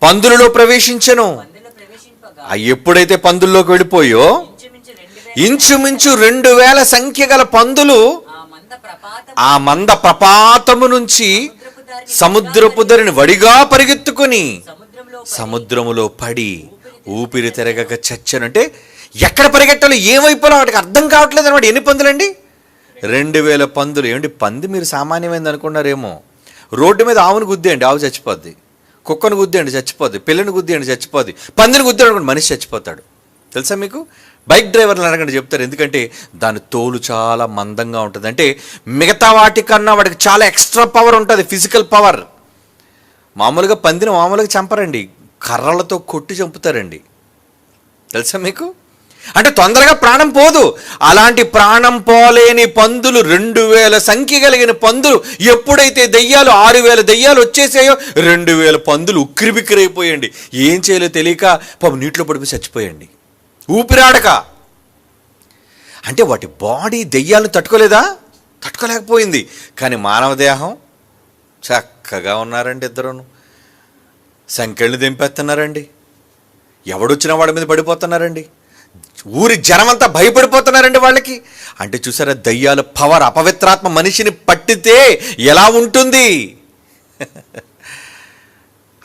పందులలో ప్రవేశించెను. ఎప్పుడైతే పందుల్లోకి వెళ్ళిపోయో ఇంచుమించు 2000 సంఖ్య గల పందులు ఆ మంద ప్రపాతము నుంచి సముద్రపు ధరిని వడిగా పరిగెత్తుకుని సముద్రములో పడి ఊపిరి తిరగక చచ్చనంటే ఎక్కడ పరిగెట్టాలో ఏమైపోలో వాటికి అర్థం కావట్లేదు అనమాట. ఎన్ని పందులండి? 2000 పందులు. ఏమిటి పంది మీరు సామాన్యమైంది అనుకున్నారేమో. రోడ్డు మీద ఆవును గుద్దేయండి, ఆవు చచ్చిపోద్ది. కుక్కను గుద్దేయండి చచ్చిపోద్ది. పిల్లని గుద్దేయండి చచ్చిపోద్ది. పందిని గుద్దేయండి అనుకోండి మనిషి చచ్చిపోతాడు. తెలుసా మీకు? బైక్ డ్రైవర్లు అడగండి చెప్తారు. ఎందుకంటే దాని తోలు చాలా మందంగా ఉంటుంది. అంటే మిగతా వాటికన్నా వాటికి చాలా ఎక్స్ట్రా పవర్ ఉంటుంది, ఫిజికల్ పవర్. మామూలుగా పందిని మామూలుగా చంపరండి, కర్రలతో కొట్టి చంపుతారండి. తెలుసా మీకు? అంటే తొందరగా ప్రాణం పోదు. అలాంటి ప్రాణం పోలేని పందులు 2000 సంఖ్య కలిగిన పందులు. ఎప్పుడైతే దెయ్యాలు 6000 దెయ్యాలు వచ్చేసాయో 2000 పందులు ఉక్కిరిబిక్కిరైపోయండి. ఏం చేయాలో తెలియక పాపం నీటిలో పడిపోయి చచ్చిపోయండి, ఊపిరాడక. అంటే వాటి బాడీ దెయ్యాలను తట్టుకోలేదా? తట్టుకోలేకపోయింది. కానీ మానవ దేహం చక్కగా ఉన్నారండి. ఇద్దరును సంకెళ్ళని దింపేస్తున్నారండి. ఎవడొచ్చినా వాడి మీద పడిపోతున్నారండి. ఊరి జనమంతా భయపడిపోతున్నారండి వాళ్ళకి. అంటే చూసారా, దయ్యాల పవర్, అపవిత్రాత్మ మనిషిని పట్టితే ఎలా ఉంటుంది.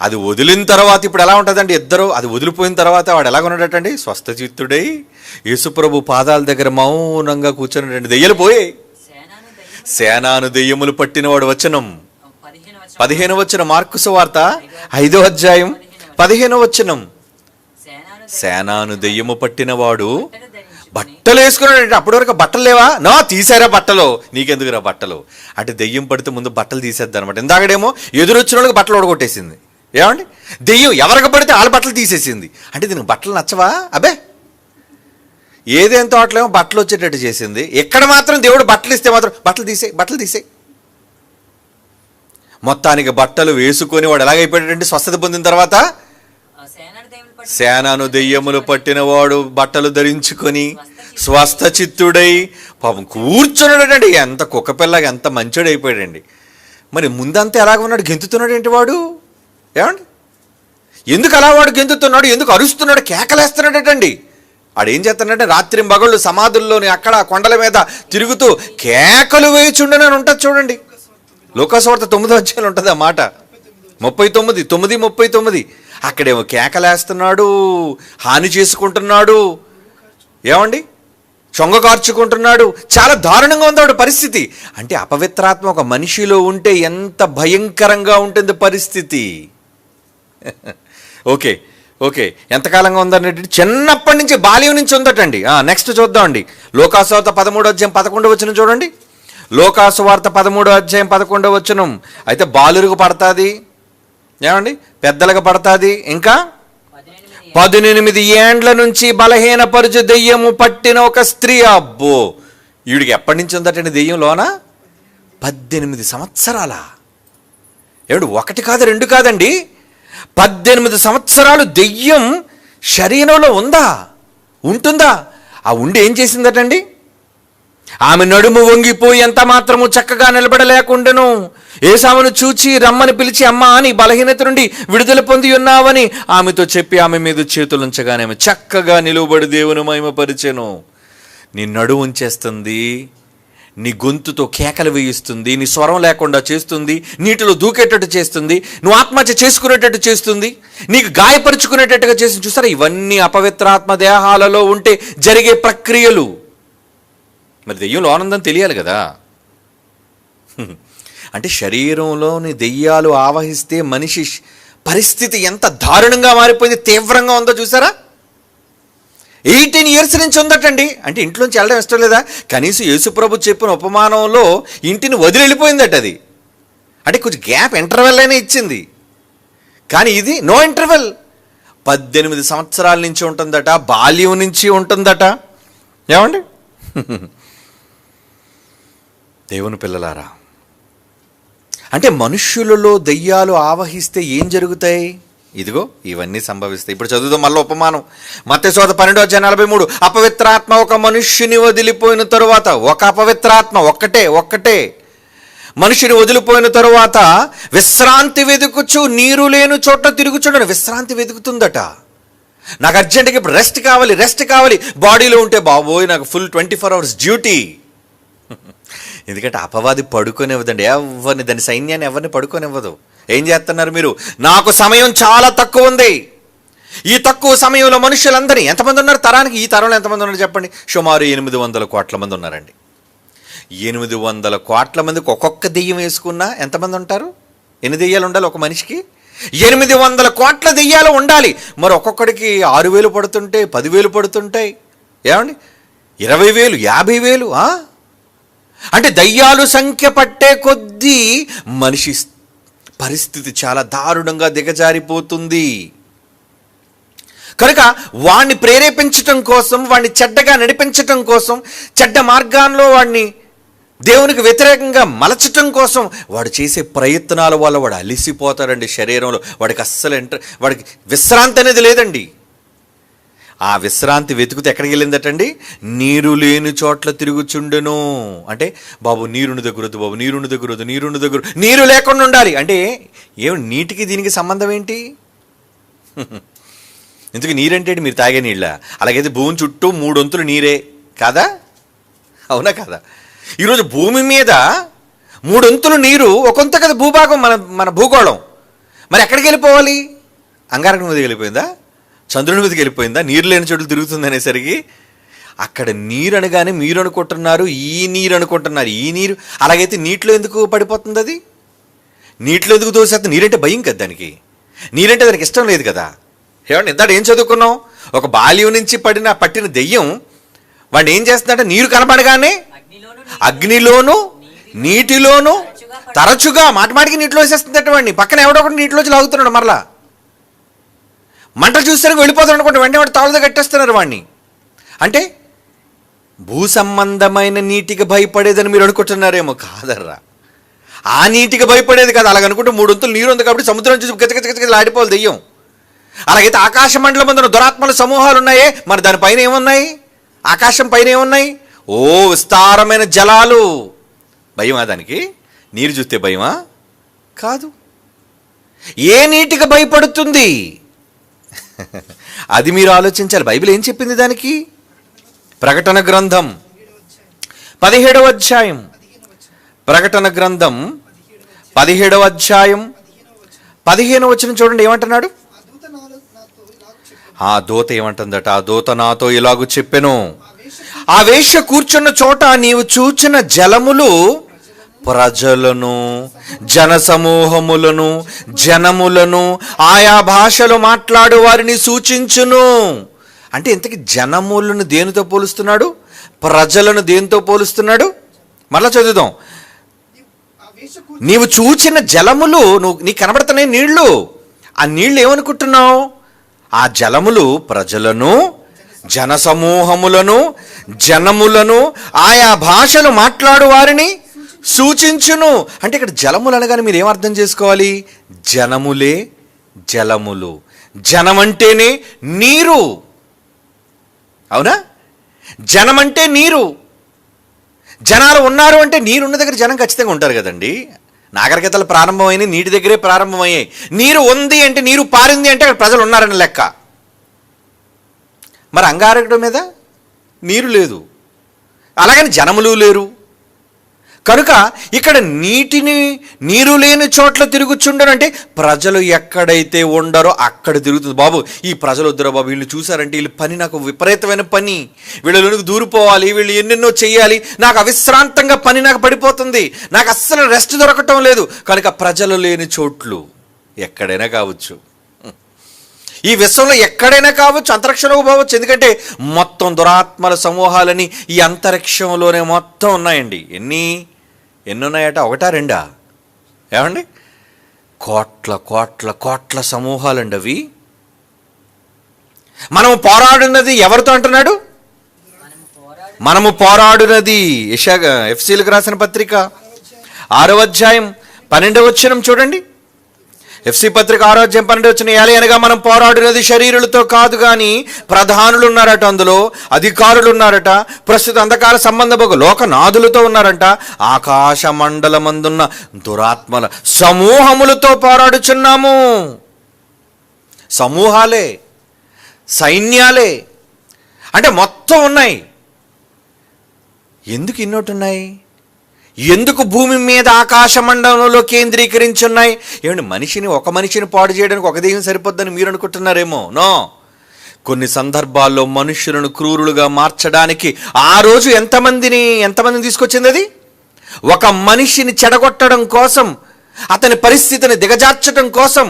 అది వదిలిన తర్వాత ఇప్పుడు ఎలా ఉంటుందండి, ఇద్దరు అది వదిలిపోయిన తర్వాత వాడు ఎలా ఉన్నాడటండి, స్వస్థచిత్తుడై యేసుప్రభు పాదాల దగ్గర మౌనంగా కూర్చొని దెయ్యాలు పోయాయి. సేనాను దెయ్యములు పట్టినవాడు వచనం 15వ వచనం, మార్కు సువార్త 5వ అధ్యాయం 15వ వచనం. సేనాను దెయ్యము పట్టినవాడు బట్టలు వేసుకున్నాడు. అప్పటి వరకు బట్టలు లేవా, నా తీసారా బట్టలు, నీకెందుకురా బట్టలు అంటే దెయ్యం పడితే ముందు బట్టలు తీసేద్ది అనమాట. ఇందాకడేమో ఎదురొచ్చిన వాళ్ళకి బట్టలు ఓడగొట్టేసింది. ఏమండి, దెయ్యం ఎవరికి పడితే వాళ్ళ బట్టలు తీసేసింది. అంటే దీనికి బట్టలు నచ్చవా, అబ్బే ఏదేం తోటలేమో బట్టలు వచ్చేటట్టు చేసింది. ఎక్కడ మాత్రం దేవుడు బట్టలు ఇస్తే మాత్రం బట్టలు తీసేయి. మొత్తానికి బట్టలు వేసుకొని వాడు ఎలాగైపోయాడంటే స్వస్థత పొందిన తర్వాత, సేనాను దెయ్యములు పట్టినవాడు బట్టలు ధరించుకొని స్వస్థచిత్తుడై పాపం కూర్చున్నాడండి. ఎంత కుక్కపిల్లగా ఎంత మంచోడు అయిపోయాడండి. మరి ముందంతా ఎలాగ ఉన్నాడు, గెంతుతున్నాడు ఏంటి వాడు, ఏమండి ఎందుకు అలా వాడు గెంతుతున్నాడు, ఎందుకు అరుస్తున్నాడు, కేకలేస్తున్నాడటండి. ఆడేం చేస్తున్నాడంటే రాత్రి మగళ్ళు సమాధుల్లోని అక్కడ కొండల మీద తిరుగుతూ కేకలు వేయుచుండనని ఉంటుంది చూడండి. లోకాసువార్త 9వ అధ్యాయంలో ఉంటుంది ఆ మాట, 39:9-39. అక్కడేమో కేకలేస్తున్నాడు, హాని చేసుకుంటున్నాడు, ఏమండి చొంగ కార్చుకుంటున్నాడు. చాలా దారుణంగా ఉంది ఆవిడ పరిస్థితి. అంటే అపవిత్రాత్మ ఒక మనిషిలో ఉంటే ఎంత భయంకరంగా ఉంటుంది పరిస్థితి. ఓకే ఓకే ఎంతకాలంగా ఉందనేది చిన్నప్పటి నుంచి, బాల్యం నుంచి ఉందటండి. నెక్స్ట్ చూద్దామండి, లోకాసువార్త 13వ అధ్యాయం 11వ వచనం చూడండి. లోకాసువార్త 13వ అధ్యాయం 11వ వచనం. అయితే బాలులకు పడుతుంది, ఏమండి పెద్దలకు పడుతుంది. ఇంకా 18 ఏండ్ల నుంచి బలహీనపరుచు దెయ్యము పట్టిన ఒక స్త్రీ. అబ్బో, వీడికి ఎప్పటి నుంచి ఉందటండి దెయ్యంలోన, 18 సంవత్సరాల. ఏమిటి, 1 కాదు 2 కాదండి, 18 సంవత్సరాలు దెయ్యం శరీరంలో ఉంటుందా. ఆ ఉండి ఏం చేసిందటండి, ఆమె నడుము వంగిపోయి ఎంత మాత్రము చక్కగా నిలబడలేకుండాను. ఏసావును చూచి రమ్మని పిలిచి, అమ్మా అని బలహీనత నుండి విడుదల పొంది ఉన్నావని ఆమెతో చెప్పి ఆమె మీద చేతులుంచగానే ఆమె చక్కగా నిలువబడి దేవుని మహిమపరిచెను. నీ నడుము ఉంచేస్తుంది, నీ గొంతుతో కేకలు వేయిస్తుంది, నీ స్వరం లేకుండా చేస్తుంది, నీటిలో దూకేటట్టు చేస్తుంది, నువ్వు ఆత్మహత్య చేసుకునేటట్టు చేస్తుంది, నీకు గాయపరుచుకునేటట్టుగా చేస్తుంది. చూసారా, ఇవన్నీ అపవిత్రాత్మ దేహాలలో ఉంటే జరిగే ప్రక్రియలు. మరి దెయ్యంలో ఆనందం తెలియాలి కదా. అంటే శరీరంలోని దెయ్యాలు ఆవహిస్తే మనిషి పరిస్థితి ఎంత దారుణంగా మారిపోయింది, తీవ్రంగా ఉందో చూసారా. 18 years నుంచి ఉందటండి. అంటే ఇంట్లోంచి వెళ్ళడం ఇష్టం లేదా, కనీసం యేసుప్రభు చెప్పిన ఉపమానంలో ఇంటిని వదిలి వెళ్ళిపోయిందట అది. అంటే కొంచెం గ్యాప్, ఇంటర్వెల్ అయినా ఇచ్చింది, కానీ ఇది నో ఇంటర్వెల్. 18 సంవత్సరాల నుంచి ఉంటుందట, బాల్యం నుంచి ఉంటుందట. ఏమండి దేవుని పిల్లలారా, అంటే మనుష్యులలో దెయ్యాలు ఆవహిస్తే ఏం జరుగుతాయి, ఇదిగో ఇవన్నీ సంభవిస్తాయి. ఇప్పుడు చదువుదాం మళ్ళీ ఉపమానం. మత్తయి సువార్త 12:43. అపవిత్రాత్మ ఒక మనుష్యుని వదిలిపోయిన తరువాత, ఒక అపవిత్రాత్మ ఒక్కటే మనుషుని వదిలిపోయిన తరువాత విశ్రాంతి వెతుకుచు నీరు లేని చోట్ల తిరుగుచుండను. విశ్రాంతి వెతుకుతుందట. నాకు అర్జెంటుగా ఇప్పుడు రెస్ట్ కావాలి బాడీలో ఉంటే, బాబోయ్ నాకు ఫుల్ 24 hours డ్యూటీ. ఎందుకంటే అపవాది పడుకోనివ్వదండి ఎవరిని, దాని సైన్యాన్ని ఎవరిని పడుకోనివ్వదు. ఏం చేస్తున్నారు మీరు, నాకు సమయం చాలా తక్కువ ఉంది, ఈ తక్కువ సమయంలో మనుషులందరినీ, ఎంతమంది ఉన్నారు తరానికి, ఈ తరంలో ఎంతమంది ఉన్నారు చెప్పండి, సుమారు 800 కోట్ల మంది ఉన్నారండి. 800 కోట్ల మందికి ఒక్కొక్క దెయ్యం వేసుకున్నా ఎంతమంది ఉంటారు, ఎన్ని దెయ్యాలు ఉండాలి ఒక మనిషికి, 800 కోట్ల దెయ్యాలు ఉండాలి. మరి ఒక్కొక్కడికి 6,000 పడుతుంటే, 10,000 పడుతుంటాయి, ఏమండి 20,000, 50,000. అంటే దయ్యాలు సంఖ్య పట్టే కొద్దీ మనిషి పరిస్థితి చాలా దారుణంగా దిగజారిపోతుంది. కనుక వాణ్ణి ప్రేరేపించటం కోసం, వాణ్ణి చెడ్డగా నడిపించటం కోసం, చెడ్డ మార్గాల్లో వాడిని దేవునికి వ్యతిరేకంగా మలచటం కోసం వాడు చేసే ప్రయత్నాల వల్ల వాడు అలిసిపోతాడండి. శరీరంలో వాడికి వాడికి విశ్రాంతి అనేది లేదండి. ఆ విశ్రాంతి వెతుకుతే ఎక్కడికి వెళ్ళిందటండి, నీరు లేని చోట్ల తిరుగుచుండెను. అంటే బాబు నీరుని దగ్గరొద్దు, బాబు నీరుని దగ్గరొద్దు, నీరు లేకుండా ఉండాలి. అంటే ఏమి, నీటికి దీనికి సంబంధం ఏంటి? ఇందుకు నీరంటే మీరు తాగే నీళ్ళ? అలాగైతే భూమి చుట్టూ 3 వంతులు నీరే కాదా? అవునా కాదా? ఈరోజు భూమి మీద 3 వంతులు నీరు, ఒకంత కదా భూభాగం, మన భూగోళం. మరి ఎక్కడికి వెళ్ళిపోవాలి? అంగారకం మీదకి వెళ్ళిపోయిందా? చంద్రుని మీదకి వెళ్ళిపోయిందా? నీరు లేని చోట్లు తిరుగుతుంది అనేసరికి అక్కడ నీరు అనగానే మీరు అనుకుంటున్నారు ఈ నీరు అనుకుంటున్నారు. ఈ నీరు అలాగైతే నీటిలో ఎందుకు పడిపోతుంది? అది నీటిలో ఎందుకు తోసేస్తుంది? నీరంటే భయం కదా దానికి. నీరంటే దానికి ఇష్టం లేదు కదా. ఏమంటే ఇంత ఏం చదువుకున్నాం? ఒక బాల్యం నుంచి పట్టిన దెయ్యం వాడిని ఏం చేస్తుందంటే నీరు కనపడగానే అగ్నిలోను నీటిలోను తరచుగా మాటికి నీటిలో వేసేస్తుందట వాడిని. పక్కన ఎవడో ఒకటి నీటిలోంచి లాగుతున్నాడు. మరలా మంట చూస్తే వెళ్ళిపోతాడు అనుకోండి, వెంటనే వాడు తాళ్ళతో కట్టేస్తున్నారు వాడిని. అంటే భూ సంబంధమైన నీటికి భయపడేదని మీరు అనుకుంటున్నారేమో. కాదర్రా, ఆ నీటికి భయపడేది కదా. అలాగనుకుంటే 3 వంతులు నీరు ఉంది కాబట్టి సముద్రం చూసి గచ్చగచ్చగచ్చ ఆడిపోవాలి దెయ్యం. అలాగైతే ఆకాశ మండలం ముందు దురాత్మల సమూహాలు ఉన్నాయే, మరి దానిపైన ఏమున్నాయి? ఆకాశం పైన ఏమున్నాయి? ఓ విస్తారమైన జలాలు. భయమా దానికి? నీరు చూస్తే భయమా? కాదు. ఏ నీటికి భయపడుతుంది? అది మీరు ఆలోచించాలి. బైబిల్ ఏం చెప్పింది దానికి? ప్రకటన గ్రంథం 17వ అధ్యాయం. ప్రకటన గ్రంథం 17వ అధ్యాయం 15వ వచనం చూడండి, ఏమంటున్నాడు? ఆ దూత ఏమంటుందట? ఆ దూత నాతో ఇలాగూ చెప్పెను, ఆ వేశ్య కూర్చున్న చోట నీవు చూచిన జలములు ప్రజలను, జనసమూహములను, జనములను, ఆయా భాషలు మాట్లాడు వారిని సూచించును. అంటే ఇంతకీ జనములను దేనితో పోలుస్తున్నాడు? ప్రజలను దేనితో పోలుస్తున్నాడు? మళ్ళా చదువుదాం. నీవు చూచిన జలములు, నీకు కనబడుతున్నాయి నీళ్లు. ఆ నీళ్లు ఏమనుకుంటున్నావు? ఆ జలములు ప్రజలను, జనసమూహములను, జనములను, ఆయా భాషలు మాట్లాడు వారిని సూచించును. అంటే ఇక్కడ జలములు అనగానే మీరు ఏమర్థం చేసుకోవాలి? జనములే జలములు. జనమంటేనే నీరు. అవునా? జనమంటే నీరు. జనాలు ఉన్నారు అంటే నీరు ఉన్న దగ్గర జనం ఖచ్చితంగా ఉంటారు కదండి. నాగరికతలు ప్రారంభమైనవి నీటి దగ్గరే ప్రారంభమయ్యాయి. నీరు ఉంది అంటే, నీరు పారింది అంటే అక్కడ ప్రజలు ఉన్నారని లెక్క. మరి అంగారకుడి మీద నీరు లేదు, అలాగని జనములు లేరు. కనుక ఇక్కడ నీరు లేని చోట్ల తిరుగుచుండనంటే ప్రజలు ఎక్కడైతే ఉండరో అక్కడ తిరుగుతుంది. బాబు ఈ ప్రజలు వద్దురా బాబు, వీళ్ళు చూసారంటే వీళ్ళు పని నాకు విపరీతమైన పని, వీళ్ళలోనికి దూరిపోవాలి, వీళ్ళు ఎన్నెన్నో చెయ్యాలి, నాకు అవిశ్రాంతంగా పని నాకు పడిపోతుంది, నాకు అస్సలు రెస్ట్ దొరకటం లేదు. కనుక ప్రజలు లేని చోట్లు ఎక్కడైనా కావచ్చు, ఈ విశ్వంలో ఎక్కడైనా కావచ్చు, అంతరిక్షంలోకి పోవచ్చు. ఎందుకంటే మొత్తం దురాత్మల సమూహాలని ఈ అంతరిక్షంలోనే మొత్తం ఉన్నాయండి. ఎన్ని ఉన్నాయట? 1, 2? ఏమండి? కోట్ల కోట్ల కోట్ల సమూహాలండి అవి. మనము పోరాడున్నది ఎవరితో అంటున్నాడు? మనము పోరాడున్నది ఎఫ్సీలకు రాసిన పత్రిక 6వ అధ్యాయం 12వ వచనం చూడండి. ఎఫ్సీ పత్రిక 6వ అధ్యాయం 12వ వచనం, అనగా మనం పోరాడున్నది శరీరులతో కాదు కానీ ప్రధానులు ఉన్నారట, అందులో అధికారులు ఉన్నారట, ప్రస్తుత అంధకార సంబంధపు లోకనాథులతో ఉన్నారంట, ఆకాశ మండలమందున్న దురాత్మల సమూహములతో పోరాడుచున్నాము. సమూహాలే, సైన్యాలే, అంటే మొత్తం ఉన్నాయి. ఎందుకు ఇన్నోటున్నాయి? ఎందుకు భూమి మీద ఆకాశ మండలంలో కేంద్రీకరించి ఉన్నాయి? ఏమండి, ఒక మనిషిని పాడు చేయడానికి ఒక దెయ్యం సరిపోద్దని మీరు అనుకుంటున్నారేమో. నో. కొన్ని సందర్భాల్లో మనుషులను క్రూరులుగా మార్చడానికి ఆ రోజు ఎంతమందిని తీసుకొచ్చింది? అది ఒక మనిషిని చెడగొట్టడం కోసం, అతని పరిస్థితిని దిగజార్చడం కోసం,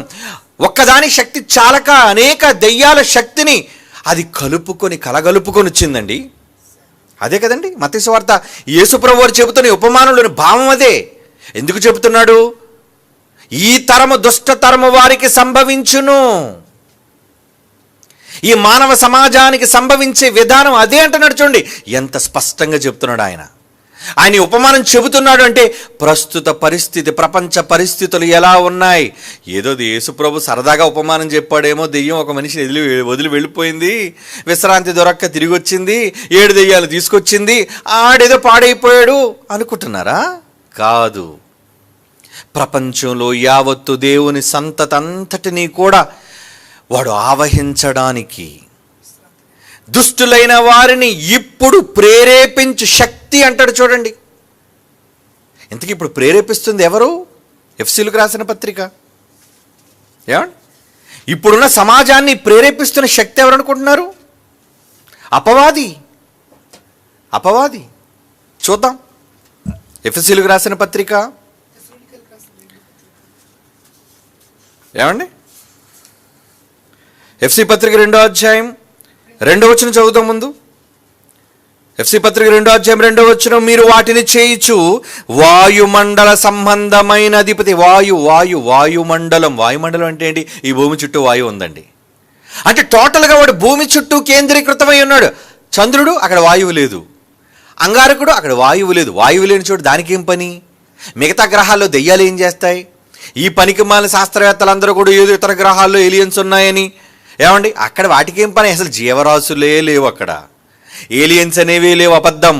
ఒక్కదాని శక్తి చాలక అనేక దెయ్యాల శక్తిని అది కలగలుపుకొని వచ్చిందండి. అదే కదండి మత్తయి సువార్త యేసుప్రభువు వారు చెబుతున్న ఉపమానంలోని భావం అదే. ఎందుకు చెబుతున్నాడు? ఈ తరము దుష్ట తరము వారికి సంభవించును. ఈ మానవ సమాజానికి సంభవించే విధానం అదే అంటున్నాడు. చూడండి ఎంత స్పష్టంగా చెప్తున్నాడు ఆయన. ఆయన ఉపమానం చెబుతున్నాడు అంటే ప్రస్తుత పరిస్థితి, ప్రపంచ పరిస్థితులు ఎలా ఉన్నాయి. ఏదో యేసుప్రభు సరదాగా ఉపమానం చెప్పాడేమో, దెయ్యం ఒక మనిషిని వదిలి వెళ్ళిపోయింది, విశ్రాంతి దొరక్క తిరిగి వచ్చింది, 7 దెయ్యాలు తీసుకొచ్చింది, ఆడేదో పాడైపోయాడు అనుకుంటున్నారా? కాదు. ప్రపంచంలో యావత్తు దేవుని సంతతంతటినీ కూడా వాడు ఆవహించడానికి, దుష్టులైన వారిని ఇప్పుడు ప్రేరేపించు శక్తి అంటాడు చూడండి. ఇంతకీ ఇప్పుడు ప్రేరేపిస్తుంది ఎవరు? ఎఫ్సీలకు రాసిన పత్రిక. ఏమండి, ఇప్పుడున్న సమాజాన్ని ప్రేరేపిస్తున్న శక్తి ఎవరు అనుకుంటున్నారు? అపవాది. చూద్దాం. ఎఫ్సీలకు రాసిన పత్రిక ఏమండి, ఎఫ్సీ పత్రిక 2వ అధ్యాయం 2వ వచనం చదువుతాం ముందు. ఎఫ్సీ పత్రిక 2వ అధ్యాయం 2వ వచనం, మీరు వాటిని చేయిచు వాయుమండల సంబంధమైన అధిపతి. వాయుమండలం అంటే ఏంటి? ఈ భూమి చుట్టూ వాయువు ఉందండి. అంటే టోటల్గా వాడు భూమి చుట్టూ కేంద్రీకృతమై ఉన్నాడు. చంద్రుడు, అక్కడ వాయువు లేదు. అంగారకుడు, అక్కడ వాయువు లేదు. వాయువు లేని చోటు దానికి ఏం పని? మిగతా గ్రహాల్లో దెయ్యాలు ఏం చేస్తాయి? ఈ పనికి మాలిన శాస్త్రవేత్తలందరూ కూడా ఏదో ఇతర గ్రహాల్లో ఏలియన్స్ ఉన్నాయని, ఏమండి, అక్కడ వాటికి ఏం పని? అసలు జీవరాశులే లేవు అక్కడ, ఏలియన్స్ అనేవే లేవు, అబద్ధం.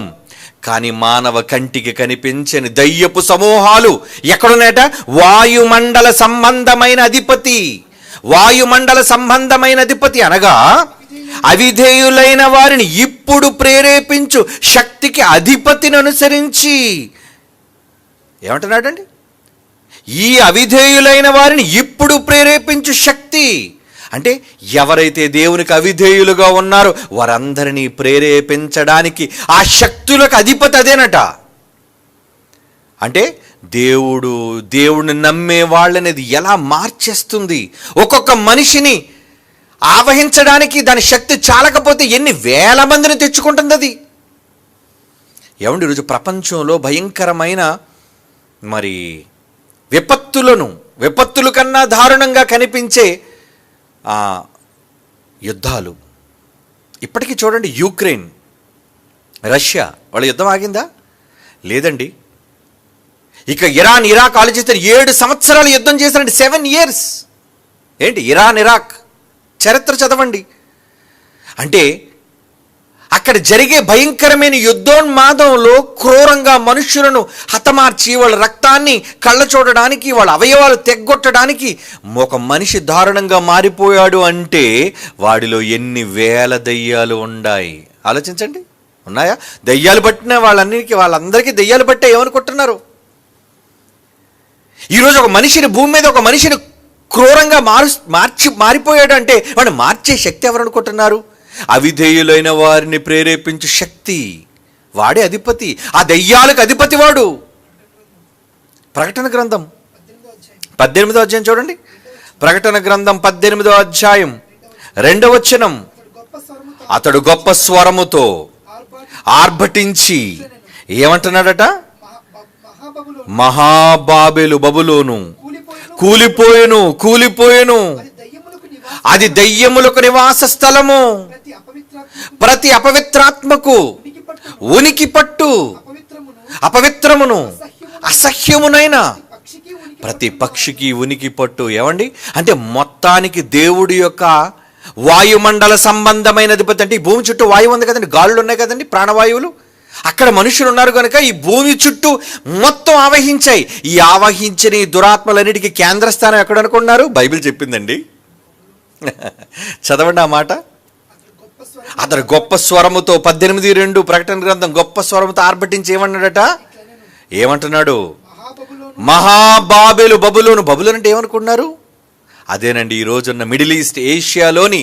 కానీ మానవ కంటికి కనిపించని దయ్యపు సమూహాలు ఎక్కడున్నాయట? వాయుమండల సంబంధమైన అధిపతి. అనగా అవిధేయులైన వారిని ఇప్పుడు ప్రేరేపించు శక్తికి అధిపతిని అనుసరించి. ఏమంటున్నాడండి? ఈ అవిధేయులైన వారిని ఇప్పుడు ప్రేరేపించు శక్తి అంటే ఎవరైతే దేవునికి అవిధేయులుగా ఉన్నారో వారందరినీ ప్రేరేపించడానికి ఆ శక్తులకు అధిపతి అదేనట. అంటే దేవుడిని నమ్మే వాళ్ళనేది ఎలా మార్చేస్తుంది, ఒక్కొక్క మనిషిని ఆవహించడానికి దాని శక్తి చాలకపోతే ఎన్ని వేల మందిని తెచ్చుకుంటుంది అది. ఏమండి, ఈరోజు ప్రపంచంలో భయంకరమైన విపత్తుల కన్నా దారుణంగా కనిపించే యుద్ధాలు ఇప్పటికీ చూడండి. యుక్రెయిన్, రష్యా వాళ్ళ యుద్ధం ఆగిందా? లేదండి. ఇక ఇరాన్, ఇరాక్ ఆలోచిస్తే 7 సంవత్సరాలు యుద్ధం చేశారండి. 7 years. ఏంటి ఇరాన్, ఇరాక్ చరిత్ర చదవండి. అంటే అక్కడ జరిగే భయంకరమైన యుద్ధోన్మాదంలో క్రూరంగా మనుషులను హతమార్చి వాళ్ళ రక్తాన్ని కళ్ళ చూడడానికి, వాళ్ళ అవయవాలు తెగ్గొట్టడానికి ఒక మనిషి దారుణంగా మారిపోయాడు అంటే వాడిలో ఎన్ని వేల దయ్యాలు ఉన్నాయి ఆలోచించండి. ఉన్నాయా? దయ్యాలు పట్టిన వాళ్ళందరికీ దయ్యాలు పట్టే ఏమనుకుంటున్నారు? ఈరోజు ఒక మనిషిని, భూమి మీద ఒక మనిషిని క్రూరంగా మారిపోయాడు అంటే వాడిని మార్చే శక్తి ఎవరు అనుకుంటున్నారు? అవిధేయులైన వారిని ప్రేరేపించు శక్తి, వాడే అధిపతి. ఆ దయ్యాలకు అధిపతి వాడు. ప్రకటన గ్రంథం 18వ అధ్యాయం చూడండి. ప్రకటన గ్రంథం 18వ అధ్యాయం 2వ వచనం, అతడు గొప్ప స్వరముతో ఆర్భటించి ఏమంటున్నాడట? మహాబాబెలు, బబులోను కూలిపోయెను, అది దయ్యములకు నివాస స్థలము, ప్రతి అపవిత్రాత్మకు ఉనికి పట్టు, అపవిత్రమును అసహ్యమునైన ప్రతి పక్షికి ఉనికి పట్టు. ఏమండి, అంటే మొత్తానికి దేవుడి యొక్క వాయుమండల సంబంధమైన అధిపతి. అంటే ఈ భూమి చుట్టూ వాయువు ఉంది కదండి, గాలులు ఉన్నాయి కదండి, ప్రాణవాయువులు. అక్కడ మనుషులు ఉన్నారు కనుక ఈ భూమి చుట్టూ మొత్తం ఆవహించాయి. ఈ ఆవహించిన ఈ దురాత్మలన్నిటికీ కేంద్రస్థానం ఎక్కడ అనుకున్నారు? బైబిల్ చెప్పిందండి. చదవండి ఆ మాట. అతడు గొప్ప స్వరముతో 18:2 ప్రకటన గ్రంథం, గొప్ప స్వరముతో ఆర్భటించి ఏమంటున్నాడు? మహాబాబెలు, బబులోను. బబులోను అంటే ఏమనుకున్నారు? అదేనండి ఈ రోజున్న మిడిల్ ఈస్ట్, ఏషియాలోని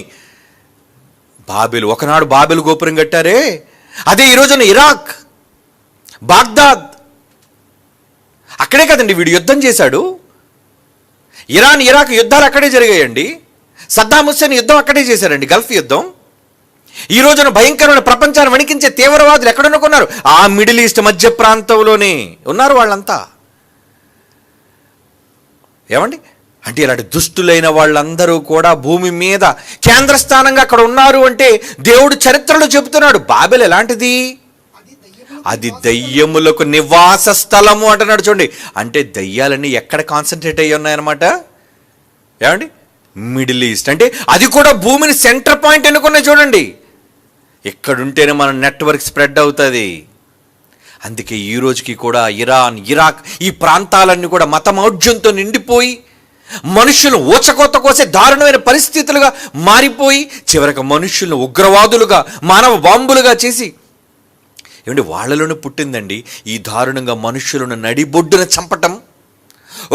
బాబెలు. ఒకనాడు బాబెలు గోపురం కట్టారే, అదే ఈ రోజున ఇరాక్, బాగ్దాద్. అక్కడే కదండి వీడు యుద్ధం చేశాడు. ఇరాన్, ఇరాక్ యుద్ధాలు అక్కడే జరిగాయండి. సద్దాం హుస్సేన్ యుద్ధం అక్కడే చేశారండి, గల్ఫ్ యుద్ధం. ఈ రోజున భయంకరమైన ప్రపంచాన్ని వణికించే తీవ్రవాదులు ఎక్కడున్నారు? ఆ మిడిల్ ఈస్ట్ మధ్య ప్రాంతంలోనే ఉన్నారు వాళ్ళంతా. ఏమండి, అంటే ఇలాంటి దుష్టులైన వాళ్ళందరూ కూడా భూమి మీద కేంద్రస్థానంగా అక్కడ ఉన్నారు అంటే దేవుడు చరిత్రలో చెబుతున్నాడు. బాబెల్ ఎలాంటిది? అది దయ్యములకు నివాస స్థలము అంటున్నాడు. చూడండి, అంటే దయ్యాలన్నీ ఎక్కడ కాన్సన్ట్రేట్ అయ్యి ఉన్నాయన్నమాట. ఏమండి, మిడిల్ ఈస్ట్. అంటే అది కూడా భూమిని సెంటర్ పాయింట్ అనుకున్నాయి. చూడండి, ఎక్కడుంటేనే మన నెట్వర్క్ స్ప్రెడ్ అవుతుంది. అందుకే ఈ రోజుకి కూడా ఇరాన్, ఇరాక్ ఈ ప్రాంతాలన్నీ కూడా మతమౌఢ్యంతో నిండిపోయి మనుషులు ఊచకోత కోసే దారుణమైన పరిస్థితులుగా మారిపోయి చివరికి మనుషులను ఉగ్రవాదులుగా మానవ బాంబులుగా చేసి, ఏమంటే వాళ్ళలోనే పుట్టిందండి ఈ దారుణంగా మనుషులను నడిబొడ్డున చంపటం.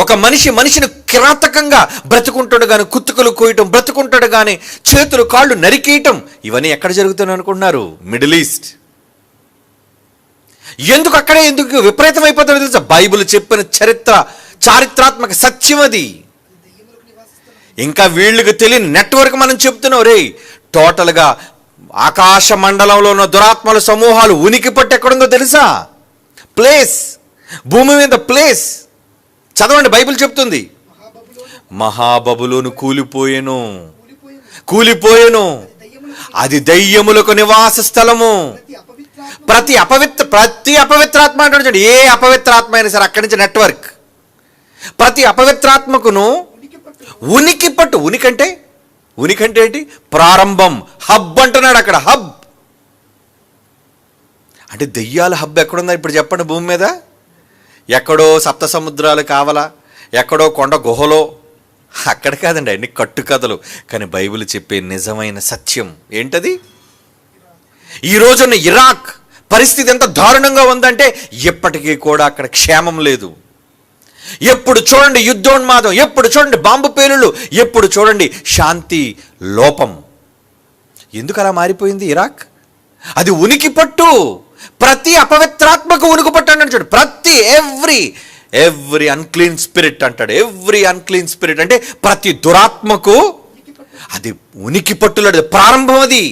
ఒక మనిషిని కిరాతకంగా బ్రతుకుంటాడు కానీ కుత్తుకలు కోయటం, బ్రతుకుంటాడు కానీ చేతులు కాళ్ళు నరికేయటం, ఇవన్నీ ఎక్కడ జరుగుతున్నాయి అనుకుంటున్నారు? Middle east. ఎందుకు విపరీతం అయిపోతుందో తెలుసా? బైబిల్ చెప్పిన చారిత్రాత్మక సత్యం అది. ఇంకా వీళ్ళకి తెలియని నెట్వర్క్ మనం చెప్తున్నాం. రే, టోటల్గా ఆకాశ మండలంలో ఉన్న దురాత్మల సమూహాలు ఉనికి పట్టి ఎక్కడుందో తెలుసా? ప్లేస్, భూమి మీద ప్లేస్. చదవండి, బైబిల్ చెప్తుంది. మహాబబులోను కూలిపోయేను, అది దయ్యములకు నివాస స్థలము. ప్రతి అపవిత్రాత్మ అంటే ఏ అపవిత్రాత్మ అయినా సరే అక్కడి నుంచి నెట్వర్క్. ప్రతి అపవిత్రాత్మకును ఉనికి పట్టు. ఉనికంటే ఏంటి? ప్రారంభం. హబ్ అంటున్నాడు అక్కడ. హబ్ అంటే దెయ్యాల హబ్ ఎక్కడుందా ఇప్పుడు చెప్పండి భూమి మీద? ఎక్కడో సప్త సముద్రాలు కావాలా, ఎక్కడో కొండ గుహలో, అక్కడ కాదండి. అన్ని కట్టుకథలు. కానీ బైబిల్ చెప్పే నిజమైన సత్యం ఏంటది? ఈ రోజున్న ఇరాక్ పరిస్థితి ఎంత దారుణంగా ఉందంటే ఎప్పటికీ కూడా అక్కడ క్షేమం లేదు. ఎప్పుడు చూడండి యుద్ధోన్మాదం, ఎప్పుడు చూడండి బాంబు పేలుళ్ళు, ఎప్పుడు చూడండి శాంతి లోపం. ఎందుకు అలా మారిపోయింది ఇరాక్? అది ఉనికి పట్టు. ప్రతి అపవిత్రాత్మకు ఉనికి పట్టు అంటాడు చూడు. ప్రతి ఎవ్రీ అన్క్లీన్ స్పిరిట్ అంటాడు. ఎవ్రీ అన్క్లీన్ స్పిరిట్ అంటే ప్రతి దురాత్మకు అది ఉనికి పట్టులాడు. ప్రారంభం అది.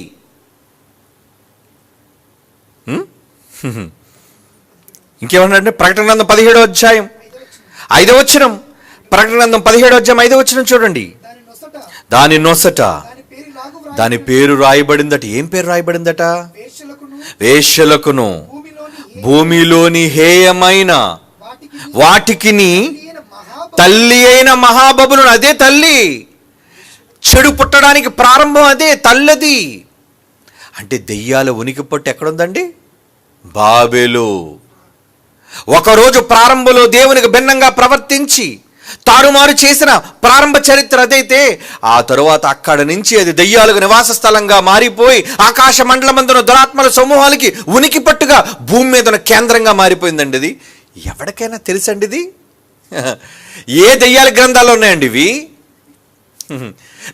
ఇంకేమన్నాడంటే ప్రకటన గ్రంథం 17వ అధ్యాయం 5వ వచనం. ప్రకటన గ్రంథం 17వ అధ్యాయం 5వ వచనం చూడండి. దాని నొసట దాని పేరు రాయబడిందట. ఏం పేరు రాయబడిందట? వేశ్యలకును భూమిలోని హేయమైన వాటికిని తల్లి అయిన మహాబబులను. అదే తల్లి. చెడు పుట్టడానికి ప్రారంభం అదే తల్లది. అంటే దెయ్యాల ఉనికి పట్టు ఎక్కడుందండి? బాబేలు. ఒకరోజు ప్రారంభంలో దేవునికి భిన్నంగా ప్రవర్తించి తారుమారు చేసిన ప్రారంభ చరిత్ర అదైతే, ఆ తరువాత అక్కడ నుంచి అది దెయ్యాలకు నివాస స్థలంగా మారిపోయి ఆకాశ మండలమందున దురాత్మల సమూహాలకి ఉనికి పట్టుగా భూమి మీద కేంద్రంగా మారిపోయిందండి. ఇది ఎవరికైనా తెలుసండి? ఇది ఏ దెయ్యాల గ్రంథాలు ఉన్నాయండి ఇవి?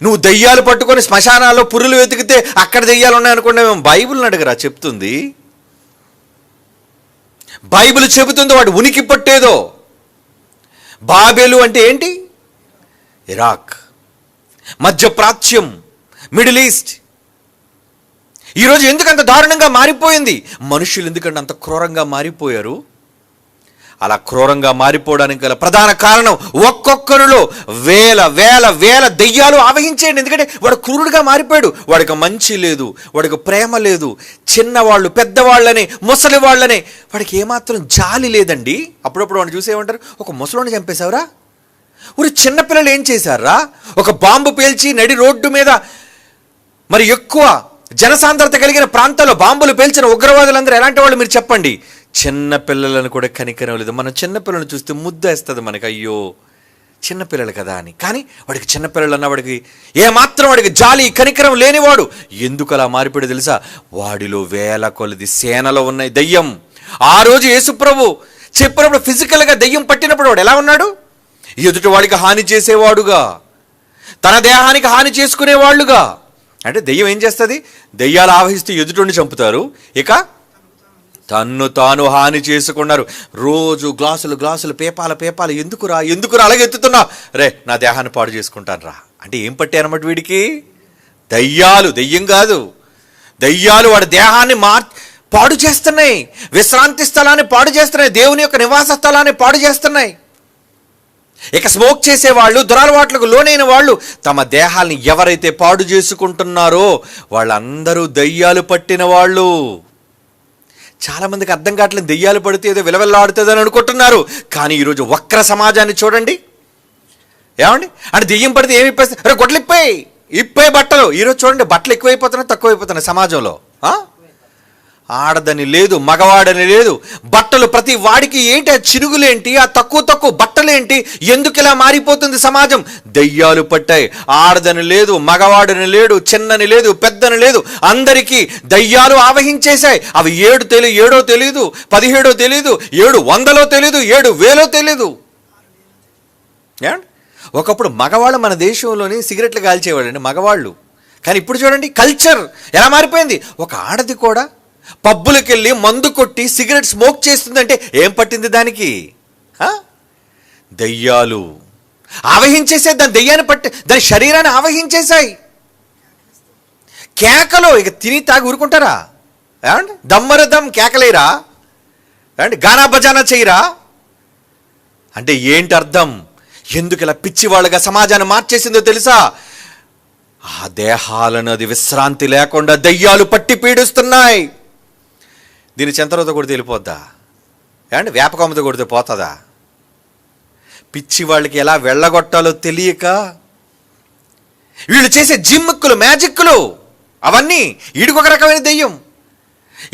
నువ్వు దెయ్యాలు పట్టుకొని శ్మశానాల్లో పురులు వెతికితే అక్కడ దెయ్యాలు ఉన్నాయనుకోండి. మేము బైబిల్ని అడగరా చెప్తుంది. బైబిల్ చెబుతుంది వాడు ఉనికి పట్టేదో. బాబేలు అంటే ఏంటి? ఇరాక్, మధ్యప్రాచ్యం, మిడిల్ ఈస్ట్. ఈరోజు ఎందుకంత దారుణంగా మారిపోయింది? మనుషులు ఎందుకంటే అంత క్రూరంగా మారిపోయారు? అలా క్రూరంగా మారిపోవడానికి గల ప్రధాన కారణం ఒక్కొక్కరిలో వేల వేల వేల దెయ్యాలు ఆవహించేయండి. ఎందుకంటే వాడు క్రూరుడుగా మారిపోయాడు. వాడికి మంచి లేదు, వాడికి ప్రేమ లేదు. చిన్నవాళ్ళు, పెద్దవాళ్ళని, ముసలి వాళ్ళని వాడికి ఏమాత్రం జాలి లేదండి. అప్పుడప్పుడు వాడిని చూసేమంటారు, ఒక ముసలోని చంపేశావురా. ఊరి చిన్నపిల్లలు ఏం చేశారా? ఒక బాంబు పేల్చి నడి రోడ్డు మీద, మరి ఎక్కువ జనసాంద్రత కలిగిన ప్రాంతాల్లో బాంబులు పేల్చిన ఉగ్రవాదులందరూ ఎలాంటి వాళ్ళు మీరు చెప్పండి? చిన్నపిల్లలను కూడా కనికరం లేదు. మనం చిన్నపిల్లలను చూస్తే ముద్దేస్తుంది మనకి, అయ్యో చిన్నపిల్లలు కదా అని. కానీ వాడికి చిన్నపిల్లలు అన్న వాడికి ఏమాత్రం వాడికి జాలి కనికరం లేనివాడు. ఎందుకు అలా మారిపోయాడు తెలుసా? వాడిలో వేల కొలది సేనలో ఉన్నాయి దయ్యం. ఆ రోజు యేసుప్రభు చెప్పినప్పుడు ఫిజికల్గా దయ్యం పట్టినప్పుడు వాడు ఎలా ఉన్నాడు? ఎదుటి వాడికి హాని చేసేవాడుగా, తన దేహానికి హాని చేసుకునేవాళ్ళుగా. అంటే దెయ్యం ఏం చేస్తుంది? దెయ్యాలు ఆవహిస్తూ ఎదుటిని చంపుతారు, ఇక తన్ను తాను హాని చేసుకున్నారు. రోజు గ్లాసులు పేపాలు ఎందుకురా అలాగే ఎత్తుతున్నా? రే, నా దేహాన్ని పాడు చేసుకుంటాను రా అంటే ఏం పట్టారన్నమాట వీడికి? దెయ్యం కాదు. దెయ్యాలు వాడి దేహాన్ని పాడు చేస్తున్నాయి, విశ్రాంతి స్థలాన్ని పాడు చేస్తున్నాయి, దేవుని యొక్క నివాస స్థలాన్ని పాడు చేస్తున్నాయి. ఇక స్మోక్ చేసేవాళ్ళు, దురలవాట్లకు లోనైన వాళ్ళు తమ దేహాల్ని ఎవరైతే పాడు చేసుకుంటున్నారో వాళ్ళందరూ దెయ్యాలు పట్టిన వాళ్ళు. చాలామందికి అర్థం కావట్లేదు, దెయ్యాలు పడితే ఏదో విలవిల్లాడుతుంది అని అనుకుంటున్నారు. కానీ ఈరోజు వక్ర సమాజాన్ని చూడండి. ఏమండి అంటే దెయ్యం పడితే ఏమి ఇప్పేస్తాయి? రే గొడ్లు ఇప్పే బట్టలు. ఈరోజు చూడండి, బట్టలు ఎక్కువైపోతున్నాయి తక్కువైపోతున్నాయి సమాజంలో. ఆడదని లేదు, మగవాడని లేదు. బట్టలు ప్రతి వాడికి ఏంటి ఆ చిరుగులేంటి, ఆ తక్కువ బట్టలేంటి, ఎందుకు ఇలా మారిపోతుంది సమాజం? దయ్యాలు పట్టాయి. ఆడదని లేదు, మగవాడని లేడు, చిన్నని లేదు, పెద్దని లేదు, అందరికీ దయ్యాలు ఆవహించేశాయి. అవి 7 తెలీదు, 17 తెలీదు, 700 తెలీదు, 7,000 తెలీదు. ఒకప్పుడు మగవాళ్ళు మన దేశంలోని సిగరెట్లు కాల్చేవాళ్ళండి మగవాళ్ళు. కానీ ఇప్పుడు చూడండి కల్చర్ ఎలా మారిపోయింది. ఒక ఆడది కూడా పబ్బులకు వెళ్ళి మందు కొట్టి సిగరెట్ స్మోక్ చేస్తుందంటే ఏం పట్టింది దానికి? దయ్యాలు ఆవహించేసాయి. దాని దయ్యాన్ని పట్టి దాని శరీరాన్ని ఆవహించేశాయి. కేకలు ఇక తిని తాగి ఊరుకుంటారా? ఏమండి దమ్మరదం కేకలేరా? ఏమండి గానా బజానా చేయరా? అంటే ఏంటి అర్థం? ఎందుకు ఇలా పిచ్చివాళ్ళుగా సమాజాన్ని మార్చేసిందో తెలుసా? ఆ దేహాలను అది విశ్రాంతి లేకుండా దయ్యాలు పట్టి పీడిస్తున్నాయి. దీని చెంతలతో కొడితే వెళ్ళిపోద్దా? ఏమండి వేపకొమ్మతో కొడితే పోతుందా? పిచ్చి వాళ్ళకి ఎలా వెళ్ళగొట్టాలో తెలియక వీళ్ళు చేసే జిమ్ముక్కులు, మ్యాజిక్కులు అవన్నీ వీడికొక రకమైన దెయ్యం.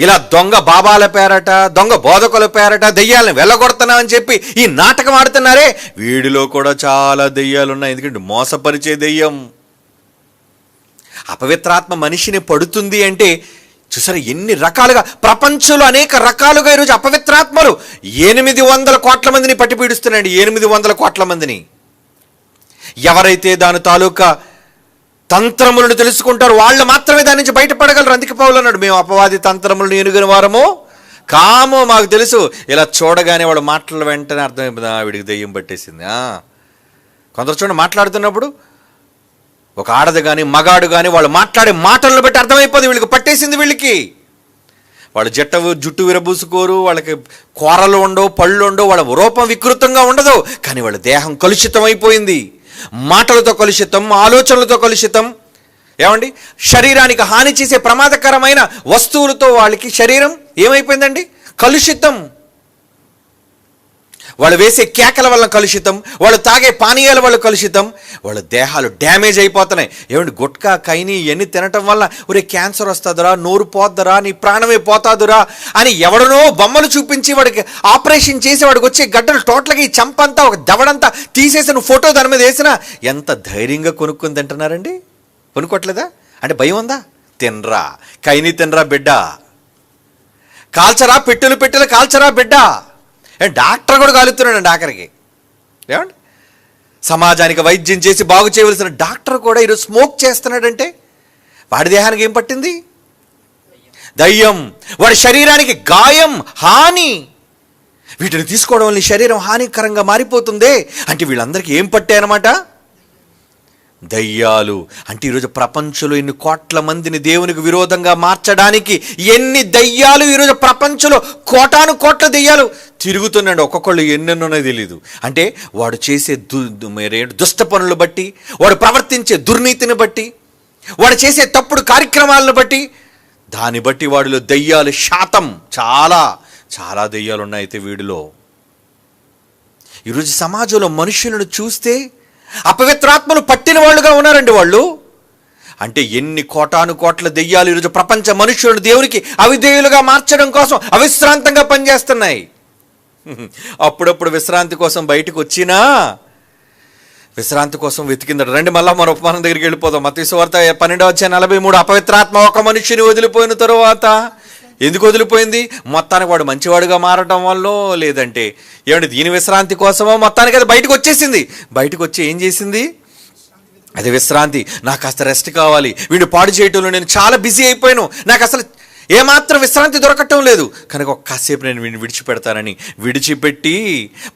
ఇలా దొంగ బాబాల పేరట, దొంగ బోధకుల పేరట దెయ్యాలను వెళ్ళగొడుతున్నా అని చెప్పి ఈ నాటకం ఆడుతున్నారే, వీడిలో కూడా చాలా దెయ్యాలు ఉన్నాయి. ఎందుకంటే మోసపరిచే దెయ్యం. అపవిత్రాత్మ మనిషిని పడుతుంది అంటే చూసారా ఎన్ని రకాలుగా, ప్రపంచంలో అనేక రకాలుగా ఈరోజు అపవిత్రాత్మలు 800 కోట్ల మందిని పట్టి పీడిస్తున్నాయండి. 800 కోట్ల మందిని. ఎవరైతే దాని తాలూకా తంత్రములను తెలుసుకుంటారో వాళ్ళు మాత్రమే దాని నుంచి బయటపడగలరు. అందుకే పౌలు అన్నాడు, మేము అపవాది తంత్రములను ఎరుగని వారము కాము, మాకు తెలుసు. ఇలా చూడగానే వాడు మాటలు వెంటనే అర్థమైపోయింది, వీడికి దెయ్యం పట్టేసింది. కొందరు చూడండి మాట్లాడుతున్నప్పుడు ఒక ఆడది కానీ మగాడు కానీ వాళ్ళు మాట్లాడే మాటలను బట్టి అర్థమైపోతుంది వీళ్ళకి పట్టేసింది. వీళ్ళకి వాళ్ళ జుట్టు విరబూసుకోరు, వాళ్ళకి కూరలు ఉండవు, పళ్ళు ఉండవు, వాళ్ళ రూపం వికృతంగా ఉండదు, కానీ వాళ్ళ దేహం కలుషితం అయిపోయింది. మాటలతో కలుషితం, ఆలోచనలతో కలుషితం. ఏమండి శరీరానికి హాని చేసే ప్రమాదకరమైన వస్తువులతో వాళ్ళకి శరీరం ఏమైపోయిందండి? కలుషితం. వాళ్ళు వేసే కేకల వల్ల కలుషితం, వాళ్ళు తాగే పానీయాల వల్ల కలుషితం, వాళ్ళ దేహాలు డ్యామేజ్ అయిపోతున్నాయి. ఏమండి గుట్కా కైని ఇవన్నీ తినటం వల్ల ఒరే క్యాన్సర్ వస్తుందిరా, నోరు పోద్దురా, నీ ప్రాణమే పోతాదురా అని ఎవడనో బొమ్మలు చూపించి వాడికి ఆపరేషన్ చేసి వాడికి వచ్చే గడ్డలు టోటల్గా ఈ చంపంతా ఒక దవడంతా తీసేసిన ఫోటో దాని మీద వేసినా ఎంత ధైర్యంగా కొనుక్కొని తింటున్నారండి? కొనుక్కోట్లేదా? అంటే భయం ఉందా? తినరా, కైని తినరా బిడ్డ, కాల్చరా, పెట్టెలు కాల్చరా బిడ్డ. డాక్టర్ కూడా కాలుతున్నాడండి ఆఖరికి. ఏమండి సమాజానికి వైద్యం చేసి బాగు చేయవలసిన డాక్టర్ కూడా ఈరోజు స్మోక్ చేస్తున్నాడంటే వాడి దేహానికి ఏం పట్టింది? దయ్యం. వాడి శరీరానికి గాయం, హాని. వీటిని తీసుకోవడం వల్ల శరీరం హానికరంగా మారిపోతుంది. అంటే వీళ్ళందరికీ ఏం పట్టాయన్నమాట? దయ్యాలు. అంటే ఈరోజు ప్రపంచంలో ఎన్ని కోట్ల మందిని దేవునికి విరోధంగా మార్చడానికి ఎన్ని దయ్యాలు ఈరోజు ప్రపంచంలో కోట్ల దయ్యాలు తిరుగుతున్నాడు. ఒక్కొక్కళ్ళు ఎన్నెన్నోనే తెలీదు. అంటే వాడు చేసే దుష్ట పనులు బట్టి, వాడు ప్రవర్తించే దుర్నీతిని బట్టి, వాడు చేసే తప్పుడు కార్యక్రమాలను బట్టి, దాన్ని బట్టి వాడిలో దయ్యాలు శాతం చాలా చాలా దయ్యాలు ఉన్నాయి. అయితే వీడిలో ఈరోజు సమాజంలో మనుషులను చూస్తే అపవిత్రాత్మలు పట్టిన వాళ్ళుగా ఉన్నారండి వాళ్ళు. అంటే ఎన్ని కోట్ల దెయ్యాలు ఈరోజు ప్రపంచ మనుషులను దేవునికి అవిధేయులుగా మార్చడం కోసం అవిశ్రాంతంగా పనిచేస్తున్నాయి. అప్పుడప్పుడు విశ్రాంతి కోసం బయటకు వచ్చినా విశ్రాంతి కోసం వెతికిందట. రండి మళ్ళీ మన ఉపమానం దగ్గరికి వెళ్ళిపోదాం. మత్తయి సువార్త 12:43. అపవిత్రాత్మ ఒక మనిషిని వదిలిపోయిన తరువాత, ఎందుకు వదిలిపోయింది? మొత్తానికి వాడు మంచివాడుగా మారటం వల్ల, లేదంటే ఏమంటే దీని విశ్రాంతి కోసమో, మొత్తానికి అది బయటకు వచ్చేసింది. బయటకు వచ్చి ఏం చేసింది? అది విశ్రాంతి. నాకు కాస్త రెస్ట్ కావాలి, వీడు పాడు చేయటంలో నేను చాలా బిజీ అయిపోయాను, నాకు అసలు ఏమాత్రం విశ్రాంతి దొరకటం లేదు, కనుక ఒక్కసేపు నేను వీడిని విడిచిపెడతానని విడిచిపెట్టి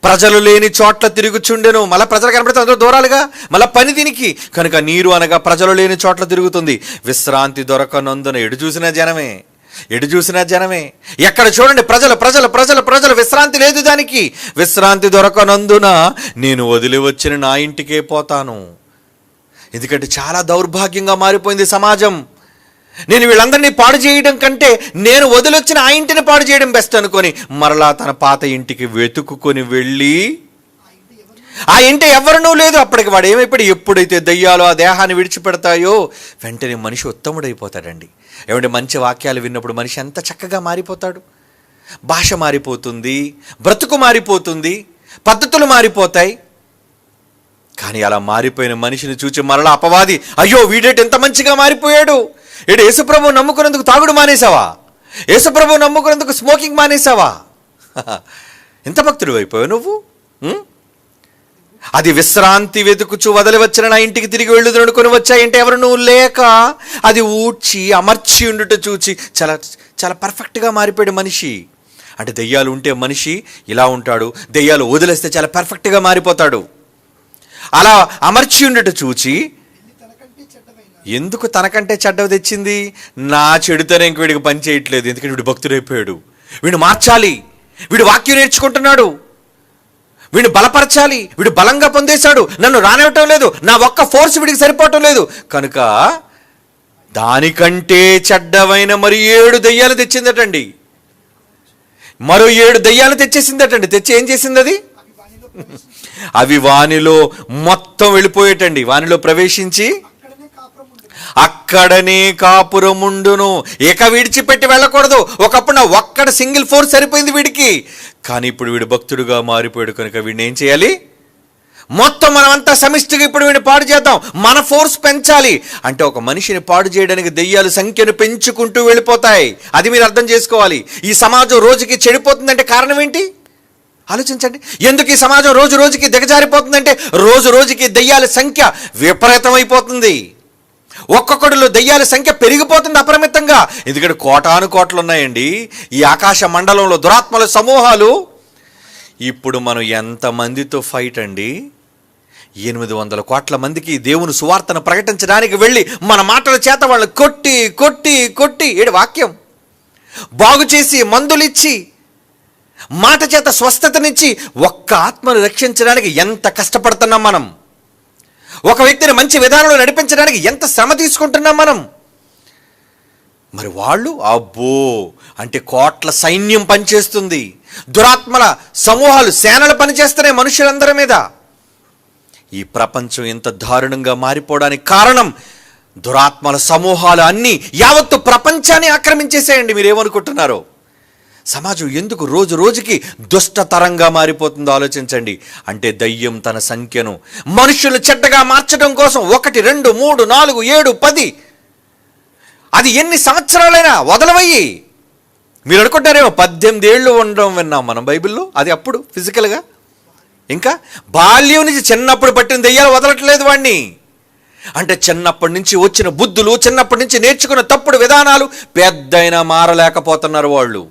ప్రజలు లేని చోట్ల తిరుగుచుండెను. మళ్ళీ ప్రజలు కనబడితే అందరూ దూరాలుగా, మళ్ళీ పని దీనికి, కనుక నీరు అనగా ప్రజలు లేని చోట్ల తిరుగుతుంది. విశ్రాంతి దొరకనందున ఎటు చూసినా జనమే. ఎక్కడ చూడండి ప్రజలు. విశ్రాంతి లేదు దానికి. విశ్రాంతి దొరకనందున నేను వదిలి వచ్చిన నా ఇంటికే పోతాను. ఎందుకంటే చాలా దౌర్భాగ్యంగా మారిపోయింది సమాజం. నేను వీళ్ళందరినీ పాడు చేయడం కంటే నేను వదిలొచ్చిన ఆ ఇంటిని పాడు చేయడం బెస్ట్ అనుకొని మరలా తన పాత ఇంటికి వెతుక్కుని వెళ్ళి, ఆ ఇంటి ఎవరినూ లేదు. అప్పటికి వాడు ఏమైపోయాడు? ఎప్పుడైతే దయ్యాలు ఆ దేహాన్ని విడిచిపెడతాయో వెంటనే మనిషి ఉత్తముడైపోతాడండి. ఏమంటే మంచి వాక్యాలు విన్నప్పుడు మనిషి ఎంత చక్కగా మారిపోతాడు. భాష మారిపోతుంది, బ్రతుకు మారిపోతుంది, పద్ధతులు మారిపోతాయి. కానీ అలా మారిపోయిన మనిషిని చూచి మరలా అపవాది, అయ్యో వీడేటి ఎంత మంచిగా మారిపోయాడు, ఏడు యేసుప్రభువు నమ్ముకున్నందుకు తాగుడు మానేసావా, యేసుప్రభువు నమ్ముకున్నందుకు స్మోకింగ్ మానేసావా, ఎంత భక్తుడు అయిపోయావు నువ్వు. అది విశ్రాంతి వెతుకుచు వదిలి వచ్చిన నా ఇంటికి తిరిగి వెళ్ళుదును కొని వచ్చాయంటే ఎవరు నువ్వు లేక అది ఊడ్చి అమర్చి ఉండుట చూచి చాలా చాలా పర్ఫెక్ట్గా మారిపోయాడు మనిషి. అంటే దెయ్యాలు ఉంటే మనిషి ఇలా ఉంటాడు, దెయ్యాలు వదిలేస్తే చాలా పర్ఫెక్ట్గా మారిపోతాడు. అలా అమర్చి ఉండుట చూచి, ఎందుకు తనకంటే చెడ్డవి తెచ్చింది, నా చెడుతోనే ఇంక వీడికి పని చేయట్లేదు, ఎందుకంటే వీడు భక్తుడైపోయాడు, వీడు మార్చాలి, వీడు వాక్యం నేర్చుకుంటున్నాడు, వీడిని బలపరచాలి, వీడు బలంగా పొందేశాడు, నన్ను రానివ్వటం లేదు, నా ఒక్క ఫోర్స్ వీడికి సరిపోవటం లేదు, కనుక దానికంటే చెడ్డవైన మరి 7 దెయ్యాలు తెచ్చిందటండి. మరో 7 దెయ్యాలు తెచ్చేసిందటండి. తెచ్చి ఏం చేసింది అది? అవి వానిలో మొత్తం వెళ్ళిపోయేటండి. వానిలో ప్రవేశించి అక్కడనే కాపురముండును. ఇక విడిచిపెట్టి వెళ్ళకూడదు. ఒకప్పుడు నా ఒక్కడ సింగిల్ ఫోర్స్ సరిపోయింది వీడికి, కానీ ఇప్పుడు వీడు భక్తుడుగా మారిపోయాడు కనుక వీడిని ఏం చేయాలి? మొత్తం మనమంతా సమిష్టిగా ఇప్పుడు వీడిని పాడు చేద్దాం, మన ఫోర్స్ పెంచాలి. అంటే ఒక మనిషిని పాడు చేయడానికి దెయ్యాలు సంఖ్యను పెంచుకుంటూ వెళ్ళిపోతాయి. అది మీరు అర్థం చేసుకోవాలి. ఈ సమాజం రోజుకి చెడిపోతుందంటే కారణం ఏంటి ఆలోచించండి. ఎందుకు ఈ సమాజం రోజు రోజుకి దిగజారిపోతుందంటే రోజు రోజుకి దెయ్యాల సంఖ్య విపరీతమైపోతుంది. ఒక్కొక్కడిలో దెయ్యాల సంఖ్య పెరిగిపోతుంది అపరిమితంగా. ఎందుకంటే కోటాను కోట్లు ఉన్నాయండి ఈ ఆకాశ మండలంలో దురాత్మల సమూహాలు. ఇప్పుడు మనం ఎంతమందితో ఫైట్ అండి? 800 కోట్ల మందికి దేవుని సువార్తను ప్రకటించడానికి వెళ్ళి మన మాటల చేత వాళ్ళని కొట్టి కొట్టి కొట్టి ఏడు వాక్యం బాగు చేసి మందులిచ్చి మాట చేత స్వస్థతనిచ్చి ఒక్క ఆత్మను రక్షించడానికి ఎంత కష్టపడుతున్నాం మనం. ఒక వ్యక్తిని మంచి విధానంలో నడిపించడానికి ఎంత శ్రమ తీసుకుంటున్నాం మనం. మరి వాళ్ళు అబ్బో అంటే కోట్ల సైన్యం పనిచేస్తుంది, దురాత్మల సమూహాలు సేనలు పనిచేస్తున్నాయి మనుషులందరి మీద. ఈ ప్రపంచం ఎంత దారుణంగా మారిపోవడానికి కారణం దురాత్మల సమూహాలు అన్నీ యావత్తు ప్రపంచాన్ని ఆక్రమించేసేయండి. మీరేమనుకుంటున్నారో? సమాజం ఎందుకు రోజు రోజుకి దుష్టతరంగా మారిపోతుందో ఆలోచించండి. అంటే దయ్యం తన సంఖ్యను మనుషులు చెడ్డగా మార్చడం కోసం 1, 2, 3, 4, 7, 10 అది ఎన్ని సంవత్సరాలైనా వదలవయ్యి. మీరు అనుకుంటారేమో 18 ఏళ్ళు ఉండడం విన్నాం మనం బైబిల్లో. అది అప్పుడు ఫిజికల్గా. ఇంకా బాల్యం నుంచి చిన్నప్పుడు పట్టిన దెయ్యాలు వదలట్లేదు వాడిని. అంటే చిన్నప్పటి నుంచి వచ్చిన బుద్ధులు, చిన్నప్పటి నుంచి నేర్చుకున్న తప్పుడు విధానాలు పెద్దయినా మారలేకపోతున్నారు వాళ్ళు.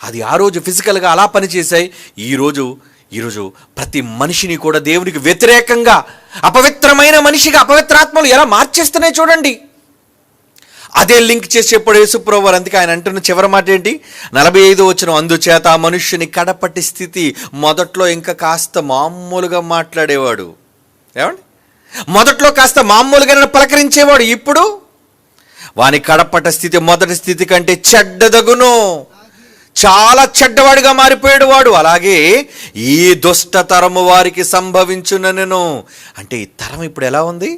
అది ఆ రోజు ఫిజికల్గా అలా పనిచేశాయి. ఈరోజు ప్రతి మనిషిని కూడా దేవునికి వ్యతిరేకంగా అపవిత్రమైన మనిషిగా అపవిత్రాత్మలు ఎలా మార్చేస్తున్నాయి చూడండి. అదే లింక్ చేసేప్పుడు యేసుప్రభువు వారు అందుకే ఆయన అంటున్న చివరి మాట ఏంటి? 45వ వచనం, అందుచేత ఆ మనుష్యుని కడపటి స్థితి మొదట్లో ఇంకా కాస్త మామూలుగా మాట్లాడేవాడు. ఏమండి? మొదట్లో కాస్త మామూలుగా పలకరించేవాడు. ఇప్పుడు వాని కడపట స్థితి మొదటి స్థితి కంటే చెడ్డదగును, చాలా చెడ్డవాడిగా మారిపోయాడు వాడు. అలాగే ఈ దుష్ట తరము వారికి సంభవించునను. అంటే ఈ తరం ఇప్పుడు ఎలా ఉంది?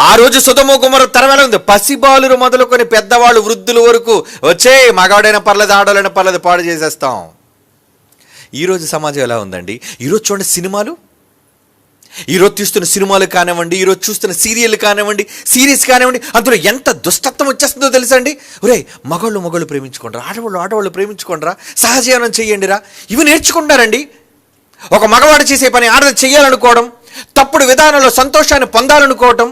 ఆ రోజు సొదొమ గొమొర్రా తరం ఎలా ఉంది? పసిబాలురు మొదలుకొని పెద్దవాళ్ళు వృద్ధుల వరకు వచ్చే మగాడైనా పర్లేదు, ఆడవాళ్ళైనా పర్లేదు, పాడు చేసేస్తాం. ఈరోజు సమాజం ఎలా ఉందండి? ఈరోజు చూడండి, సినిమాలు, ఈరోజు తీస్తున్న సినిమాలు కానివ్వండి, ఈరోజు చూస్తున్న సీరియల్ కానివ్వండి, సిరీస్ కానివ్వండి, అందులో ఎంత దుష్టత్వం వచ్చేస్తుందో తెలుసండి. ఒరే, మగళ్ళు ప్రేమించుకోండిరా, ఆడవాళ్ళు ప్రేమించుకోండిరా, సహజీవనం చెయ్యండిరా, ఇవి నేర్చుకుంటారండి. ఒక మగవాడు చేసే పని ఆడది చెయ్యాలనుకోవడం, తప్పుడు విధానంలో సంతోషాన్ని పొందాలనుకోవటం,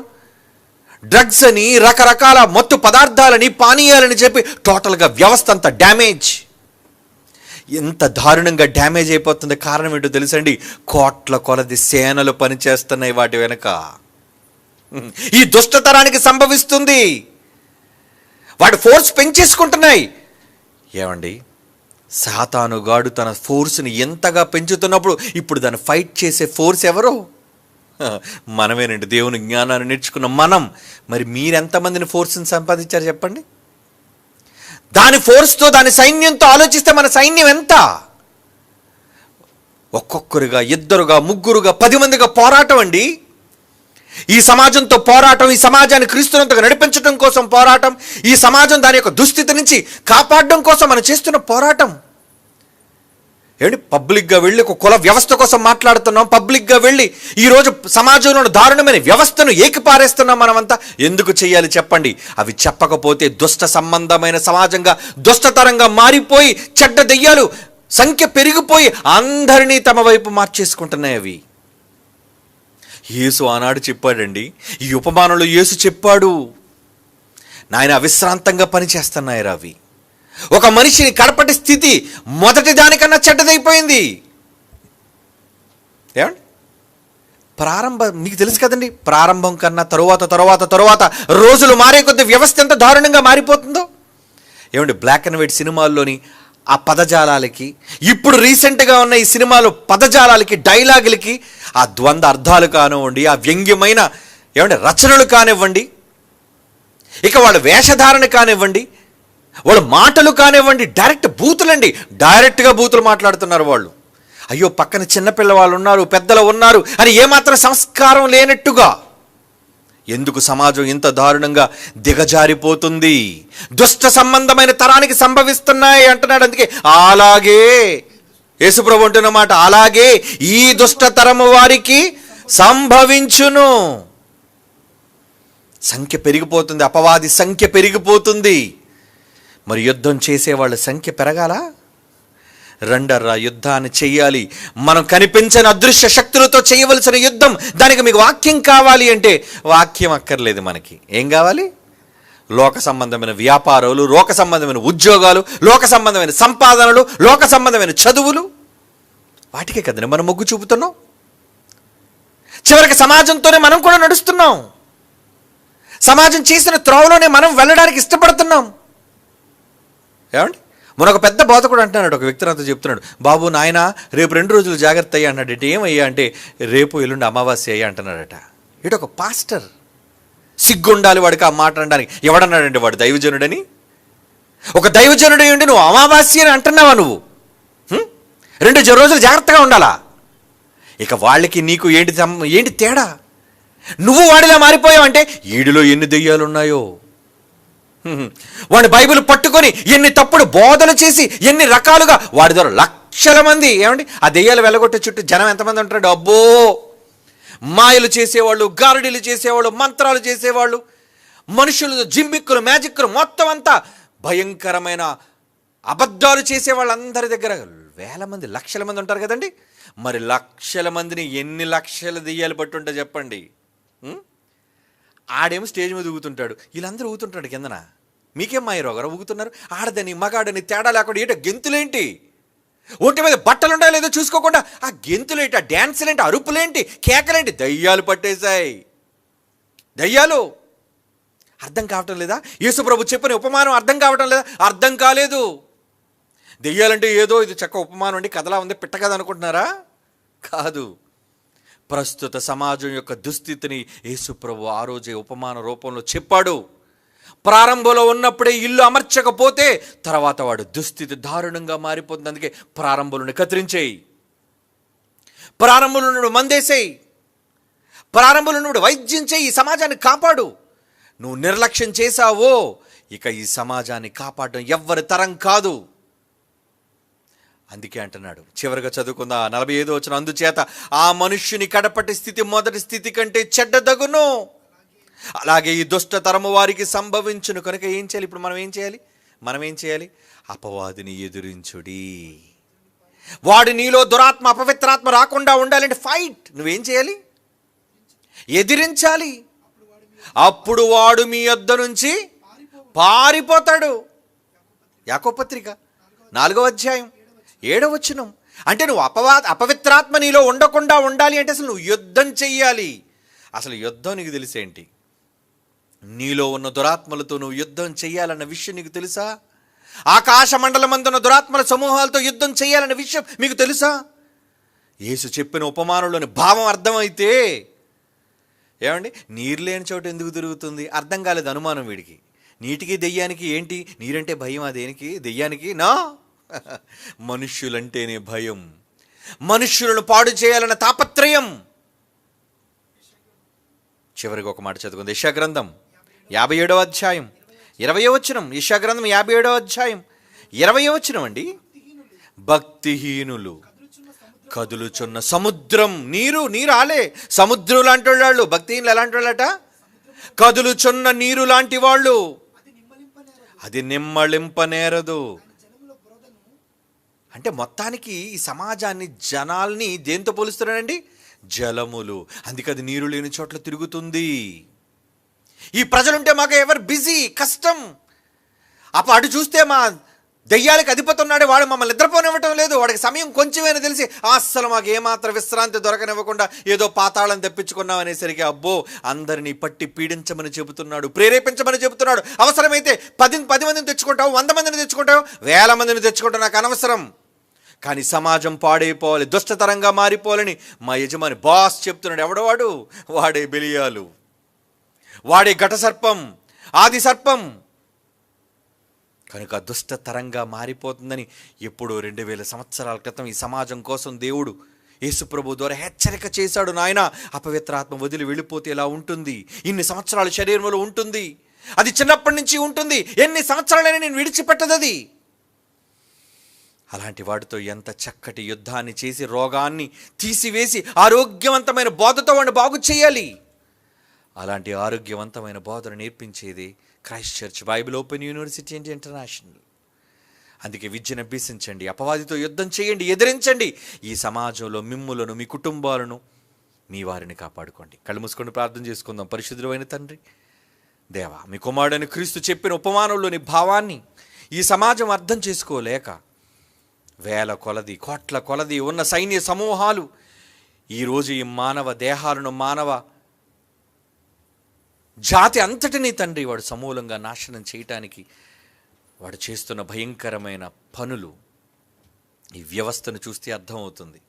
డ్రగ్స్ అని, రకరకాల మత్తు పదార్థాలని, పానీయాలని చెప్పి టోటల్గా వ్యవస్థ అంతా డ్యామేజ్. ఎంత దారుణంగా డ్యామేజ్ అయిపోతుంది. కారణం ఏంటో తెలుసండి? కోట్ల కొలది సేనలు పనిచేస్తున్నాయి వాటి వెనక. ఈ దుష్టతరానికి సంభవిస్తుంది. వాటి ఫోర్స్ పెంచేసుకుంటున్నాయి. ఏమండి, సాతానుగాడు తన ఫోర్స్ని ఎంతగా పెంచుతున్నప్పుడు ఇప్పుడు దాన్ని ఫైట్ చేసే ఫోర్స్ ఎవరో? మనమేనండి, దేవుని జ్ఞానాన్ని నేర్చుకున్న మనం. మరి మీరెంతమందిని ఫోర్స్ని సంపాదించారు చెప్పండి? దాని ఫోర్స్తో, దాని సైన్యంతో ఆలోచిస్తే మన సైన్యం ఎంత? ఒక్కొక్కరుగా, 2గా, 3గా, 10 మందిగా పోరాటం అండి. ఈ సమాజంతో పోరాటం, ఈ సమాజాన్ని క్రీస్తునంతగా నడిపించడం కోసం పోరాటం, ఈ సమాజం దాని యొక్క దుస్థితి నుంచి కాపాడడం కోసం మనం చేస్తున్న పోరాటం. ఏమండి, పబ్లిక్గా వెళ్ళి ఒక కుల వ్యవస్థ కోసం మాట్లాడుతున్నాం, పబ్లిక్గా వెళ్ళి ఈరోజు సమాజంలో దారుణమైన వ్యవస్థను ఏకిపారేస్తున్నాం. మనమంతా ఎందుకు చేయాలి చెప్పండి? అవి చెప్పకపోతే దుష్ట సంబంధమైన సమాజంగా, దుష్టతరంగా మారిపోయి చెడ్డ దెయ్యాలు సంఖ్య పెరిగిపోయి అందరినీ తమ వైపు మార్చేసుకుంటున్నాయి అవి. యేసు ఆనాడు చెప్పాడండి, ఈ ఉపమానంలో యేసు చెప్పాడు, నాయన అవిశ్రాంతంగా పనిచేస్తున్నాయి అవి. ఒక మనిషిని కడపటి స్థితి మొదటి దానికన్నా చెడ్డదైపోయింది. ఏమండి, మీకు తెలుసు కదండి, ప్రారంభం కన్నా తరువాత రోజులు మారే కొద్ది వ్యవస్థ ఎంత దారుణంగా మారిపోతుందో. ఏమండి, బ్లాక్ అండ్ వైట్ సినిమాల్లోని ఆ పదజాలాలకి, ఇప్పుడు రీసెంట్గా ఉన్న ఈ సినిమాలో పదజాలాలకి, డైలాగులకి, ఆ ద్వంద్వ అర్థాలు కానివ్వండి, ఆ వ్యంగ్యమైన ఏమంటే రచనలు కానివ్వండి, ఇక వాళ్ళ వేషధారణ కానివ్వండి, వాళ్ళ మాటలు కానివ్వండి, డైరెక్ట్ బూతులండి, డైరెక్ట్గా బూతులు మాట్లాడుతున్నారు వాళ్ళు. అయ్యో, పక్కన చిన్నపిల్లవాళ్ళు ఉన్నారు, పెద్దలు ఉన్నారు అని ఏమాత్రం సంస్కారం లేనట్టుగా. ఎందుకు సమాజం ఇంత దారుణంగా దిగజారిపోతుంది? దుష్ట సంబంధమైన తరానికి సంభవిస్తున్నాయి అంటున్నాడు. అందుకే అలాగే యేసుప్రభు అంటున్న మాట, అలాగే ఈ దుష్ట తరము వారికి సంభవించును. సంఖ్య పెరిగిపోతుంది, అపవాది సంఖ్య పెరిగిపోతుంది. మరి యుద్ధం చేసేవాళ్ళ సంఖ్య పెరగాల? రండర్రా, యుద్ధాన్ని చెయ్యాలి. మనం కనిపించని అదృశ్య శక్తులతో చేయవలసిన యుద్ధం. దానికి మీకు వాక్యం కావాలి అంటే వాక్యం అక్కర్లేదు. మనకి ఏం కావాలి? లోక సంబంధమైన వ్యాపారాలు, లోక సంబంధమైన ఉద్యోగాలు, లోక సంబంధమైన సంపాదనలు, లోక సంబంధమైన చదువులు, వాటికే కదండి మనం మొగ్గు చూపుతున్నాం. చివరికి సమాజంతోనే మనం కూడా నడుస్తున్నాం. సమాజం చేసిన త్రోవలోనే మనం వెళ్ళడానికి ఇష్టపడుతున్నాం. ఏమండి, మనొక పెద్ద బోధకుడు అంటున్నాడు, ఒక వ్యక్తి నాతో చెప్తున్నాడు, బాబు నాయన రేపు 2 రోజులు జాగ్రత్త అయ్యా అన్నాడు. అంటే ఏమయ్యా అంటే, రేపు ఎల్లుండి అమావాస్య అయ్యా అంటున్నాడట. ఇటు ఒక పాస్టర్, సిగ్గుండాలి వాడికి ఆ మాట అనడానికి. ఎవడన్నాడండి వాడు దైవజనుడని? ఒక దైవజనుడు ఉండి నువ్వు అమావాస్య అని అంటున్నావా? నువ్వు 2 రోజులు జాగ్రత్తగా ఉండాలా? ఇక వాళ్ళకి నీకు ఏంటి తేడా? నువ్వు వాడిలా మారిపోయావు అంటే ఈడిలో ఎన్ని దెయ్యాలు ఉన్నాయో. వాడి బైబిల్ పట్టుకొని ఎన్ని తప్పుడు బోధలు చేసి ఎన్ని రకాలుగా వాడి ద్వారా లక్షల మంది ఏమండి ఆ దెయ్యాలు వెళ్ళగొట్టే చుట్టూ జనం ఎంతమంది ఉంటాడు? అబ్బో, మాయలు చేసేవాళ్ళు, గారడీలు చేసేవాళ్ళు, మంత్రాలు చేసేవాళ్ళు, మనుషులు, జిమ్మిక్కులు, మ్యాజిక్కులు, మొత్తం అంతా భయంకరమైన అబద్ధాలు చేసేవాళ్ళందరి దగ్గర వేల మంది, లక్షల మంది ఉంటారు కదండి. మరి లక్షల మందిని ఎన్ని లక్షల దెయ్యాలు పట్టుంటా చెప్పండి. ఆడేమో స్టేజ్ మీద ఊగుతుంటాడు, వీళ్ళందరూ ఊగుతుంటాడు కిందన. మీకేం మాయరోగారు ఊగుతున్నారు? ఆడదని మగాడని తేడా లేకుండా ఏంటో గెంతులేంటి, ఒంటి మీద బట్టలు ఉంటాయో లేదో చూసుకోకుండా ఆ గెంతులేంటి, ఆ డ్యాన్సులేంటి, అరుపులేంటి, కేకలేంటి, దయ్యాలు పట్టేశాయి. దయ్యాలు అర్థం కావటం లేదా? యేసుప్రభు చెప్పిన ఉపమానం అర్థం కావటం లేదా? అర్థం కాలేదు. దెయ్యాలంటే ఏదో ఇది చక్క ఉపమానం అండి, కథలా ఉంది, పిట్ట కథ అనుకుంటున్నారా? కాదు. ప్రస్తుత సమాజం యొక్క దుస్థితిని యేసుప్రభు ఆ రోజే ఉపమాన రూపంలో చెప్పాడు. ప్రారంభంలో ఉన్నప్పుడే ఇల్లు అమర్చకపోతే తర్వాత వాడు దుస్థితి దారుణంగా మారిపోతుంది. అందుకే ప్రారంభంలోనే కత్తిరించేయి, ప్రారంభంలో మందేసేయి, ప్రారంభంలో వైద్యం చేయి, ఈ సమాజాన్ని కాపాడు. నువ్వు నిర్లక్ష్యం చేశావో ఇక ఈ సమాజాన్ని కాపాడడం ఎవ్వరి తరం కాదు. అందుకే అంటున్నాడు, చివరిగా చదువుకుందా 45వ వచనం, అందుచేత ఆ మనుష్యుని కడపటి స్థితి మొదటి స్థితి కంటే చెడ్డదగును, అలాగే ఈ దుష్ట తరము వారికి సంభవించును. కనుక ఏం చేయాలి? ఇప్పుడు మనం ఏం చేయాలి? అపవాదిని ఎదురించుడి. వాడు నీలో దురాత్మ, అపవిత్రాత్మ రాకుండా ఉండాలంటే ఫైట్. నువ్వేం చేయాలి? ఎదిరించాలి. అప్పుడు వాడు మీ యొద్ద నుంచి పారిపోతాడు. యాకోబు పత్రిక 4వ అధ్యాయం 7వ వచనం. అంటే నువ్వు అపవిత్రాత్మ నీలో ఉండకుండా ఉండాలి అంటే అసలు నువ్వు యుద్ధం చెయ్యాలి. అసలు యుద్ధం నీకు తెలిసేంటి? నీలో ఉన్న దురాత్మలతో నువ్వు యుద్ధం చెయ్యాలన్న విషయం నీకు తెలుసా? ఆకాశ మండలమందున్న దురాత్మల సమూహాలతో యుద్ధం చేయాలన్న విషయం మీకు తెలుసా? యేసు చెప్పిన ఉపమానంలోని భావం అర్థమైతే ఏమండి, నీరు లేని చోట ఎందుకు తిరుగుతుంది? అర్థం కాలేదు అనుమానం వీడికి. నీటికి దెయ్యానికి ఏంటి? నీరంటే భయం, దేనికి? దెయ్యానికి నా మనుష్యులంటేనే భయం, మనుష్యులను పాడు చేయాలన్న తాపత్రయం. చివరికి ఒక మాట చదువుకుంది. యెషయా గ్రంథం 57వ అధ్యాయం 20వ వచనం. యెషయా గ్రంథం 57వ అధ్యాయం 20వ వచనం అండి. భక్తిహీనులు కదులుచున్న సముద్రం, నీరు ఆలే, సముద్రం లాంటి వాళ్ళు. భక్తిహీనులు ఎలాంటి వాళ్ళట? కదులుచున్న నీరు లాంటి వాళ్ళు. అది నిమ్మళింపనేరదు. అంటే మొత్తానికి ఈ సమాజాన్ని, జనాల్ని దేంతో పోలుస్తున్నాడండి? జలములు. అందుకే అది నీరు లేని చోట్ల తిరుగుతుంది. ఈ ప్రజలుంటే మాకు ఎవరు బిజీ, కష్టం. అటు చూస్తే మా దెయ్యాలకు అధిపతి ఉన్నాడు, వాడు మమ్మల్ని నిద్రపోనివ్వటం లేదు, వాడికి సమయం కొంచెమేనా తెలిసి అస్సలు మాకు ఏమాత్రం విశ్రాంతి దొరకనివ్వకుండా ఏదో పాతాళం తెప్పించుకున్నాం అనేసరికి అబ్బో అందరినీ పట్టి పీడించమని చెబుతున్నాడు, ప్రేరేపించమని చెబుతున్నాడు. అవసరమైతే 10 మందిని తెచ్చుకుంటావు, 100 మందిని తెచ్చుకుంటావు, 1000 మందిని తెచ్చుకుంటావు, నాకు అనవసరం. కానీ సమాజం పాడైపోవాలి, దుష్టతరంగా మారిపోవాలని మా యజమాని బాస్ చెప్తున్నాడు. ఎవడవాడు? వాడే బెలియాలు, వాడే ఘట సర్పం, ఆది సర్పం. కనుక దుష్టతరంగా మారిపోతుందని ఎప్పుడో 2000 సంవత్సరాల క్రితం ఈ సమాజం కోసం దేవుడు యేసుప్రభు ద్వారా హెచ్చరిక చేశాడు. నాయన, అపవిత్రాత్మ వదిలి వెళ్ళిపోతే ఎలా ఉంటుంది? ఇన్ని సంవత్సరాలు శరీరంలో ఉంటుంది, అది చిన్నప్పటి నుంచి ఉంటుంది, ఎన్ని సంవత్సరాలైనా నేను విడిచిపెట్టదు అది. అలాంటి వాడితో ఎంత చక్కటి యుద్ధాన్ని చేసి రోగాన్ని తీసివేసి ఆరోగ్యవంతమైన బోధతో వాడిని బాగు చేయాలి. అలాంటి ఆరోగ్యవంతమైన బోధన నేర్పించేది Christ Church Bible Open University and International. అందుకే విద్యను అభ్యసించండి, అపవాదితో యుద్ధం చేయండి, ఎదిరించండి. ఈ సమాజంలో మిమ్ములను, మీ కుటుంబాలను, మీ వారిని కాపాడుకోండి. కళ్ళు మూసుకొని ప్రార్థన చేసుకుందాం. పరిశుద్ధుడైన తండ్రి, దేవా, మీ కుమారుడైన క్రీస్తు చెప్పిన ఉపమానంలోని భావాన్ని ఈ సమాజం అర్థం చేసుకోలేక వేల కొలది, కోట్ల కొలది ఉన్న సైన్య సమూహాలు ఈరోజు ఈ మానవ దేహాలను, మానవ జాతి అంతటినీ తండ్రి వాడు సమూలంగా నాశనం చేయటానికి వాడు చేస్తున్న భయంకరమైన పనులు ఈ వ్యవస్థను చూస్తే అర్థమవుతుంది.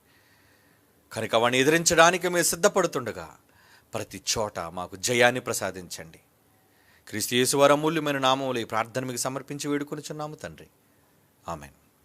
కనుక వాడిని ఎదిరించడానికి మేము సిద్ధపడుతుండగా ప్రతి చోట మాకు జయాన్ని ప్రసాదించండి. క్రీస్తు యేసు వారి అమూల్యమైన నామములో ఈ ప్రార్థన మీకు సమర్పించి వేడుకొనుచున్నాము తండ్రి. ఆమెన్.